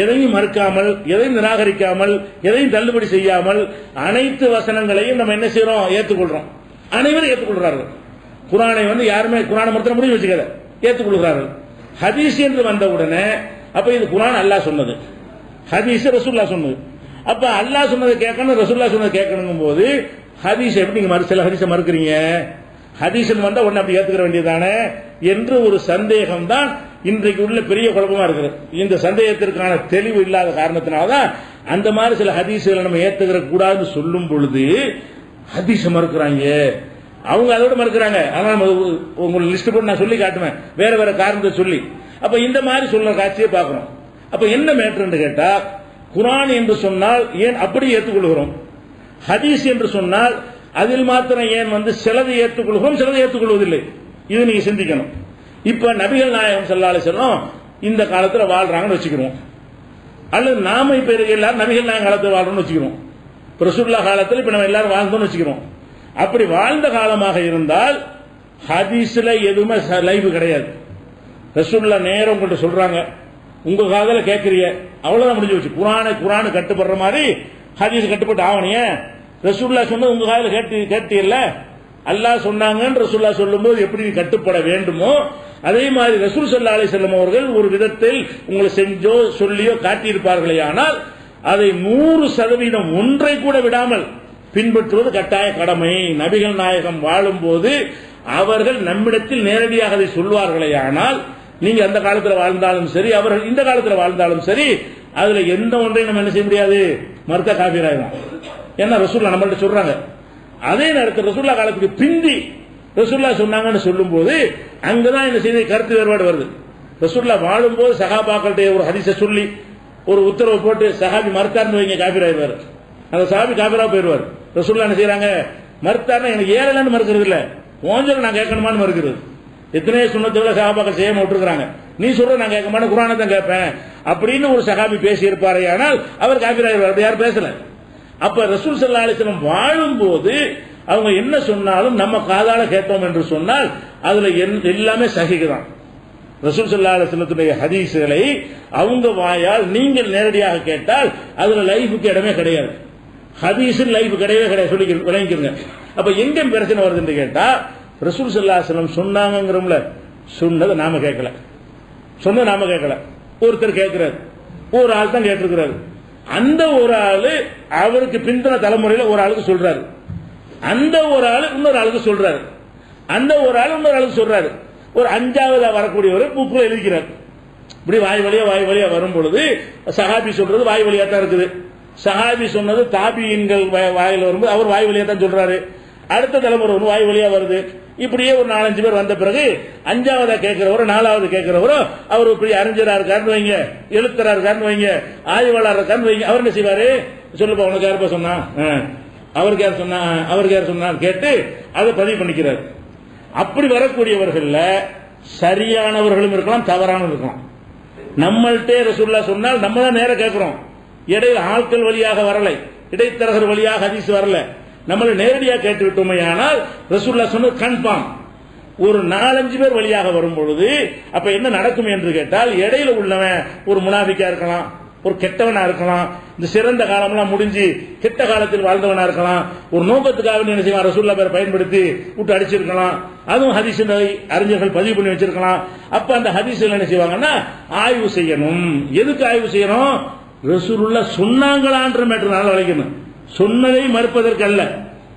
எதையும் மறுக்காமல், எதையும் நிராகரிக்காமல், எதையும் தள்ளுபடி செய்யாமல் அனைத்து வசனங்களையும் நம்ம என்ன செய்யறோம்? ஏற்றுக்கொள்றோம். அனைவரும் ஏற்றுக்கொள்றார்கள். குர்ஆனை யாருமே குர்ஆனை மட்டும் முடிவு வச்சுக்கல, ஏற்றுக்கொள்கிறார்கள். ஹதீஸ் என்று வந்த உடனே அப்ப இது குர்ஆன் அல்லாஹ் சொன்னது, ஹதீஸ் ரசூலுல்லாஹ் சொன்னது. அப்ப அல்லாஹ் சொன்னதை கேட்கணும், ரசூலுல்லாஹ் சொன்னதை கேட்கணும் போது ஹதீஸ் எப்படி நீங்க சில ஹதீஸை மறுக்கிறீங்க? ஹதீஸ் வந்தா உடனே அப்படி ஏத்துக்கிற வேண்டியதானே என்று ஒரு சந்தேகம் தான் இன்றைக்கு உள்ள பெரிய குழப்பமா இருக்குது. இந்த சந்தேகத்திற்கான தெளிவு இல்லாத காரணத்தினால்தான் அந்த மாதிரி சில ஹதீஸ்களை நம்ம ஏத்துக்கிற கூடாதுன்னு சொல்லும் பொழுது ஹதீஸை மறுக்கிறாங்க. அவங்க அதோட மறுக்கிறாங்க. அதனால உங்களுக்கு லிஸ்ட் போட்டு நான் சொல்லி காட்டுவேன், வேற வேற காரணத்தை சொல்லி. அப்ப இந்த மாதிரி சொல்ற காட்சியை பார்க்கிறோம். அப்ப என்ன மேட்டர் கேட்டா, குர்ஆன் என்று சொன்னால் ஏன் அப்படி ஏற்றுக்கொள்கிறோம், ஹதீஸ் என்று சொன்னால் அதில் மாத்திரம் ஏன் சிலதை ஏற்றுக்கொள்கிறோம், சிலதை ஏற்றுக்கொள்வதில்லை? இது நீங்க சிந்திக்கணும். இப்ப நபிகள் நாயகம் ஸல்லல்லாஹு அலைஹி வஸல்லம் இந்த காலத்துல வாழ்றாங்கன்னு வச்சுக்கிறோம், அல்லது நாம இப்ப எல்லாரும் நபிகள் நாயகம் காலத்துல வாழ்றோம்னு வச்சுக்கிறோம். ரசூலுல்லாஹ் காலத்துல இப்ப நம்ம எல்லாரும் வாழ்ந்தோம்னு வச்சுக்கிறோம். அப்படி வாழ்ந்த காலமாக இருந்தால் ஹதீஸ்ல எதுவுமே லைவ் கிடையாது. ரசூலுல்லாஹ் நேரம் உங்கள்கிட்ட சொல்றாங்க, உங்க காதல கேட்கறீங்க, அவ்வளவுதான் முடிஞ்சு வச்சு. குர்ஆனை கட்டுப்படுற மாதிரி ஹதீஸ் கட்டுப்பட்டு ஆவணிய. ரசூலுல்லாஹ் சொன்னது உங்க காதல கேட்டீல்ல, அல்லாஹ் சொன்னாங்கன்னு ரசூலுல்லாஹ் சொல்லும்போது எப்படி கட்டுப்பட வேண்டுமோ அதே மாதிரி ரசூல் ஸல்லல்லாஹு அலைஹி வஸல்லம் அவர்கள் ஒரு விதத்தில் உங்களை செஞ்சோ சொல்லியோ காட்டியிருப்பார்களே, ஆனால் அதை 100% ஒன்றை கூட விடாமல் பின்பற்றுவது கட்டாய கடமை. நபிகள் நாயகம் வாழும் போது அவர்கள் நம்மிடத்தில் நேரடியாக அதை சொல்வார்களே, ஆனால் நீங்க அந்த காலத்தில் வாழ்ந்தாலும் சரி, அவர்கள் இந்த காலத்தில் வாழ்ந்தாலும் சரி, அதுல எந்த ஒன்றையும் நம்ம என்ன செய்ய முடியாது, மறுத்த காபிராயிரும். ஏன்னா ரசூலுல்லாஹ் நம்மள்ட்ட சொல்றாங்க. அதே நேரத்தில் ரசூலுல்லாஹ் காலத்துக்கு பிந்தி ரசூலுல்லாஹ் சொன்னாங்கன்னு சொல்லும் போது அங்கதான் என்ன செய்ய கருத்து வேறுபாடு வருது. ரசூலுல்லாஹ் வாழும் போது சஹாபாக்கள்கிட்ட ஒரு ஹதீஸை சொல்லி ஒரு உத்தரவு போட்டு சஹாபி மறுத்தார்னு வைங்க, காபிராயிடுவார். அந்த சஹாபி காபிரா போயிடுவார். ரசூலுல்லாஹ் என்ன செய்யறாங்க, மறுத்தாருன்னா எனக்கு ஏறலன்னு மறுக்கிறது இல்ல, ஓஞ்சல நான் கேட்கணுமான்னு மறுக்கிறது. எத்தனையோ சுன்னத்துகளை சஹாபாக்கள் செய்யாம விட்டுருக்காங்க. நீ சொல்ற நான் கேட்க மாட்டேன், குர்ஆனை தான் கேட்பேன் அப்படின்னு ஒரு சஹாபி பேசி இருப்பாரே, ஆனால் அவர் காபிராயிடுவார். அப்படி யாரும் பேசல. அப்ப ரசூல் ஸல்லல்லாஹு அலைஹி வஸல்லம் வாழும் போது அவங்க என்ன சொன்னாலும் நம்ம காதால கேட்டோம் என்று சொன்னால் அதுல எல்லாமே சஹீஹ் தான். ரசூல் ஸல்லல்லாஹு அலைஹி வஸல்லத்துடைய ஹதீஸ்களை அவங்க வாயால் நீங்கள் நேரடியாக கேட்டால் அதுல லைஃபுக்கு இடமே கிடையாது. ஹதீஸில் லைஃப் கிடையவே கிடையாது, சொல்லி விளங்கிக்கிறங்க. அப்ப எங்க பிரச்சனை வருதுன்னு கேட்டா, ரசூல் ஸல்லல்லாஹு அலைஹி வஸல்லம் சொன்னாங்கிறோம்ல, சொன்னதை நாம கேட்கல, சொன்னதை நாம கேட்கல, ஒருத்தர் கேட்கிறார், ஒரு ஆள் தான் கேட்டிருக்கிறாரு. அந்த ஒரு ஆளு அவருக்கு பிந்தின தலைமுறையில் ஒரு ஆளுக்கு சொல்றாரு, அந்த ஒரு ஆளு இன்னொரு ஆளுக்கு சொல்றாரு, அந்த ஒரு ஆளு இன்னொரு ஆளுக்கு சொல்றாரு. ஒரு அஞ்சாவதா வரக்கூடியவர் புக்குல எழுதிக்கிறார். இப்படி வாய் வழியா வரும் பொழுது சஹாபி சொல்றது வாய் வழியா தான் இருக்குது. சஹாபி சொன்னது தாபியின்கள் வாயில் வரும்போது அவர் வாய் வழியா தான் சொல்றாரு. அடுத்த தலைமுறை ஒன்று வாய் வழியா வருது. இப்படியே ஒரு 4-5 பேர் வந்த பிறகு அஞ்சாவதா கேட்கிறவரோ 4வது கேட்கிறவரோ அவர் இப்படி அறிஞரா இருக்காருன்னு வைங்க, எழுத்தரா இருக்காருன்னு வைங்க, ஆய்வாளர் இருக்காருன்னு வைங்க, அவர் என்ன செய்வாரு, சொல்லுப்பா உனக்கு யாருப்பா சொன்னா, அவருக்கு யார் சொன்னார் கேட்டு அதை பதிவு பண்ணிக்கிறார். அப்படி வரக்கூடியவர்கள்ல சரியானவர்களும் இருக்கலாம், தவறானவர்களும் இருக்கலாம். நம்மள்கிட்ட ரசூலுல்லாஹ் சொன்னால் நம்ம தான் நேர கேட்கிறோம். இடையில் ஆட்கள் வழியாக வரலை, இடைத்தரகர் வழியாக ஹதீஸ் வரல, நம்மள நேரடியாக கேட்டு விட்டோமே. ஆனால் ரசூலுல்லாஹ் சொன்னது கன்ஃபார்ம். ஒரு 4-5 பேர் வழியாக வரும் பொழுது அப்ப என்ன நடக்கும் என்று கேட்டால், இடையில உள்ளவன் ஒரு முனாஃபிக்கா இருக்கலாம், ஒரு கெட்டவனா இருக்கலாம், இந்த சிறந்த காலம்லாம் முடிஞ்சு கெட்ட காலத்தில் வாழ்ந்தவனா இருக்கலாம், ஒரு நோக்கத்துக்காக என்ன செய்வான் ரசூலுல்லாஹ் பேரை பயன்படுத்தி விட்டு அடிச்சிருக்கலாம். அதுவும் ஹதீஸ் அறிஞர்கள் பதிவு பண்ணி வச்சிருக்கலாம். அப்ப அந்த ஹதீஸ்ல என்ன செய்வாங்கன்னா ஆய்வு செய்யணும். எதுக்கு ஆய்வு செய்யணும்? ரசூலுல்லாஹ் சொன்னாங்களான்ற மேட்டர்னால வளைக்கணும், சொன்னதை மறுப்பதற்கு அல்ல.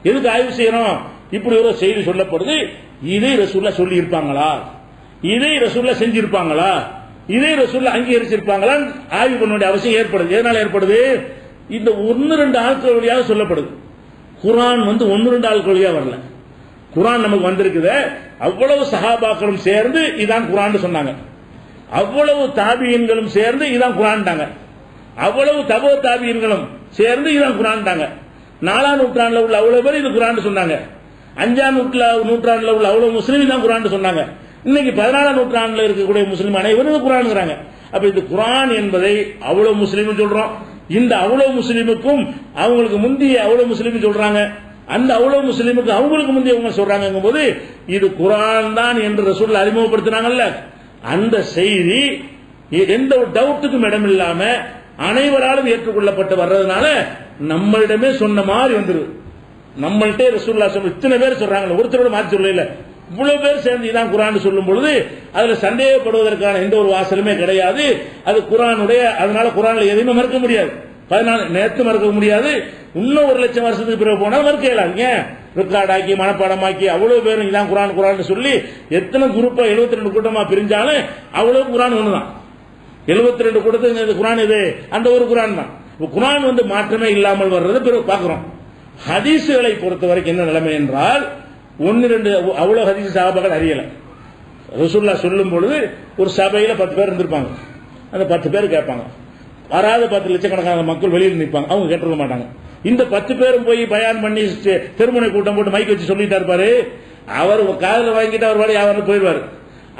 எதுக்கு ஆய்வு செய்யணும்? இப்படி ஒரு செய்தி சொல்லப்படுது, இதை ரசூலுல்லாஹ் சொல்லி இருப்பாங்களா, இதை ரசூலுல்லாஹ் செஞ்சிருப்பாங்களா, இதை ரசூலுல்லாஹ் அங்கீகரிச்சிருப்பாங்களா ஆய்வு பண்ண வேண்டிய அவசியம் ஏற்படுது. எதனால ஏற்படுது? இந்த 1-2 ஆட்கள் வழியாக சொல்லப்படுது. குர்ஆன் 1-2 ஆட்கள் வழியாக வரல. குர்ஆன் நமக்கு வந்திருக்குது, அவ்வளவு சஹாபாக்களும் சேர்ந்து இதான் குர்ஆன் சொன்னாங்க, அவ்வளவு தாபியீன்களும் சேர்ந்து இதான் குர்ஆன்டாங்க, அவ்வளவு தபோ தாபியீன்களும் சேர்ந்து இதான் குர்ஆன்டாங்க. 4ஆம் நூற்றாண்டுல உள்ள அவ்வளவு பேர் இது குர்ஆன் சொன்னாங்க. 5ஆம் நூற்றாண்டுல உள்ள அவ்வளவு முஸ்லிம் தான் குர்ஆன் சொன்னாங்க. இன்னைக்கு 14ஆம் நூற்றாண்டுல இருக்கக்கூடிய முஸ்லிம் அனைவரும் குர்ஆன்ங்கறாங்க. அப்ப இது குர்ஆன் என்பதை அவ்வளவு முஸ்லிம் சொல்றோம். இந்த அவ்வளவு முஸ்லிமுக்கும் அவங்களுக்கு முந்தைய அவ்வளவு முஸ்லிம் சொல்றாங்க, அந்த அவ்வளவு முஸ்லிமுக்கு அவங்களுக்கு முந்தையவங்க சொல்றாங்க போது இது குர்ஆன் தான் என்று ரசூலுல்லாஹ் அறிமுகப்படுத்தினாங்கல்ல, அந்த செய்தி எந்த ஒரு டவுட்டுக்கும் இடமில்லாம அனைவராலும் ஏற்றுக்கொள்ளப்பட்டு வர்றதுனால நம்மளிடமே சொன்ன மாதிரி வந்துருது. நம்மள்கிட்ட ரசூலுல்லாஹ் சொல்ல இத்தனை பேர் சொல்றாங்க, ஒருத்தரோட மாற்றி சொல்லல, இவ்வளவு பேர் சேர்ந்து இதான் குர்ஆன் சொல்லும் பொழுது அதுல சந்தேகப்படுவதற்கான எந்த ஒரு வாசலுமே கிடையாது. அது குர்ஆனுடைய, அதனால குர்ஆன்ல எதையுமே மறுக்க முடியாது. 14 நேத்து மறுக்க முடியாது, இன்னும் 1,00,000 வருஷத்துக்கு பிறகு போனா மறுக்க இயலாது. ரெக்கார்டாக்கி மனப்பாடமாக்கி அவ்வளவு பேரும் இதான் குர்ஆன் குர்ஆன் சொல்லி எத்தனை குரூப்பா 72 கூட்டமா பிரிஞ்சாலும் அவ்வளவு குர்ஆன் ஒண்ணுதான். 72 கூட்டத்துக்கு குர்ஆன் இது அந்த ஒரு குர்ஆன் தான். குர்ஆன் மாற்றமே இல்லாமல் வர்றது பிறகு பார்க்கிறோம். ஹதீஸ்களை பொறுத்த வரைக்கும் என்ன நிலைமை என்றால், 1-2 அவ்வளவு ஹதீஸ் சஹாபாக்கள் அறியல. ரசூலுல்லாஹ் சொல்லும் பொழுது ஒரு சபையில 10 பேர் இருந்திருப்பாங்க, அந்த 10 பேர் கேட்பாங்க, வராத 10 லட்சக்கணக்கான மக்கள் வெளியில் நிற்பாங்க, அவங்க கேட்டுக்க மாட்டாங்க. இந்த 10 பேரும் போய் பயான் பண்ணி திருமுனை கூட்டம் போட்டு மைக் வச்சு சொல்லிட்டு இருப்பாரு, அவர் காதல வாங்கிட்டு அவர் வாடி அவர் போயிடுவார்.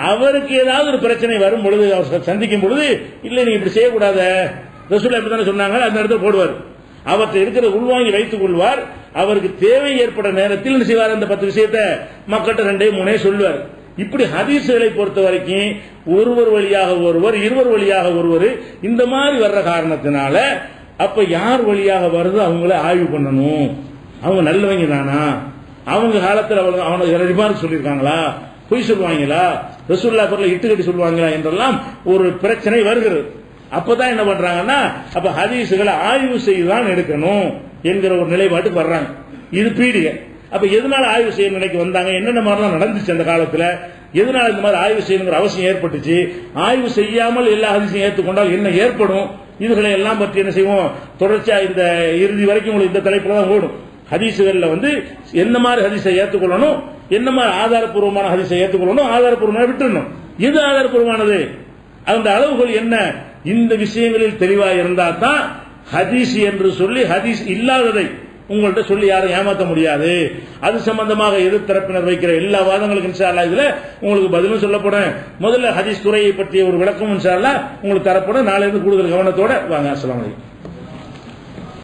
அவருக்கு ஏதாவது ஒரு பிரச்சனை வரும் பொழுது, அவர் சந்திக்கும் பொழுது, இல்ல நீங்க இப்படி செய்யக்கூடாத ரசூலுல்லாஹ் இப்படி தானே சொன்னாங்க, அந்த இடத்துல போடுவார். அவற்றை இருக்கிற உள்வாங்கி வைத்துக் கொள்வார். அவருக்கு தேவை ஏற்பட நேரத்தில் என்ன செய்வார், அந்த 10 விஷயத்தை மக்கள்கிட்ட 2-3 சொல்லுவார். இப்படி ஹதீஸ்களை பொறுத்த வரைக்கும் ஒருவர் வழியாக ஒருவர், இருவர் வழியாக ஒருவர், இந்த மாதிரி வர்ற காரணத்தினால அப்ப யார் வழியாக வருது அவங்கள ஆய்வு பண்ணணும். அவங்க நல்லவங்க தானா, அவங்க காலத்தில் அவனுக்கு ரிமார்க் சொல்லியிருக்காங்களா, பொய் சொல்லுவாங்களா, ரசூலுல்லாஹ் பேர்ல இட்டு கட்டி சொல்லுவாங்களா என்றெல்லாம் ஒரு பிரச்சனை வருகிறது. அப்பதான் என்ன பண்றாங்கன்னா, அப்ப ஹதீஸ்களை ஆய்வு செய்துதான் எடுக்கணும் என்கிற ஒரு நிலைப்பாட்டுக்கு வர்றாங்க. இது பீடிகை. அப்ப எதனால ஆய்வு செய்ய நிலைக்கு வந்தாங்க, என்னென்ன மாதிரிலாம் நடந்துச்சு அந்த காலத்துல, எதனால இந்த மாதிரி ஆய்வு செய்யணுங்கிற அவசியம் ஏற்பட்டுச்சு, ஆய்வு செய்யாமல் எல்லா ஹதீஸையும் ஏற்றுக்கொண்டால் என்ன ஏற்படும், இதுகளை எல்லாம் பற்றி என்ன செய்வோம் தொடர்ச்சியா இந்த இறுதி வரைக்கும் உங்களுக்கு இந்த தலைப்புல தான் ஓடும். ஹதீஸ்கள்ல என்ன மாதிரி ஹதீஸை ஏற்றுக்கொள்ளணும், என்ன மாதிரி ஆதாரப்பூர்வமான ஹதீஸை ஏற்றுக்கொள்ளணும், ஆதாரப்பூர்வமான விட்டுறணும். எது ஆதாரப்பூர்வமானது, அந்த அளவுகள் என்ன, இந்த விஷயங்களில் தெளிவாக இருந்தா தான் ஹதீஸ் என்று சொல்லி ஹதீஸ் இல்லாததை உங்கள்கிட்ட சொல்லி யாரும் ஏமாற்ற முடியாது. அது சம்பந்தமாக எதிர்த்தரப்பினர் வைக்கிற எல்லா வாதங்களுக்கும் இன்ஷா அல்லாஹ் இதுல உங்களுக்கு பதிலும் சொல்லப்படும். முதல்ல ஹதீஸ் துறையை பற்றிய ஒரு விளக்கம் இன்ஷா அல்லாஹ் உங்களுக்கு தரப்படும். நாளையிலிருந்து கூடுதல் கவனத்தோட வாங்க. அஸ்ஸலாமு அலைக்கும்.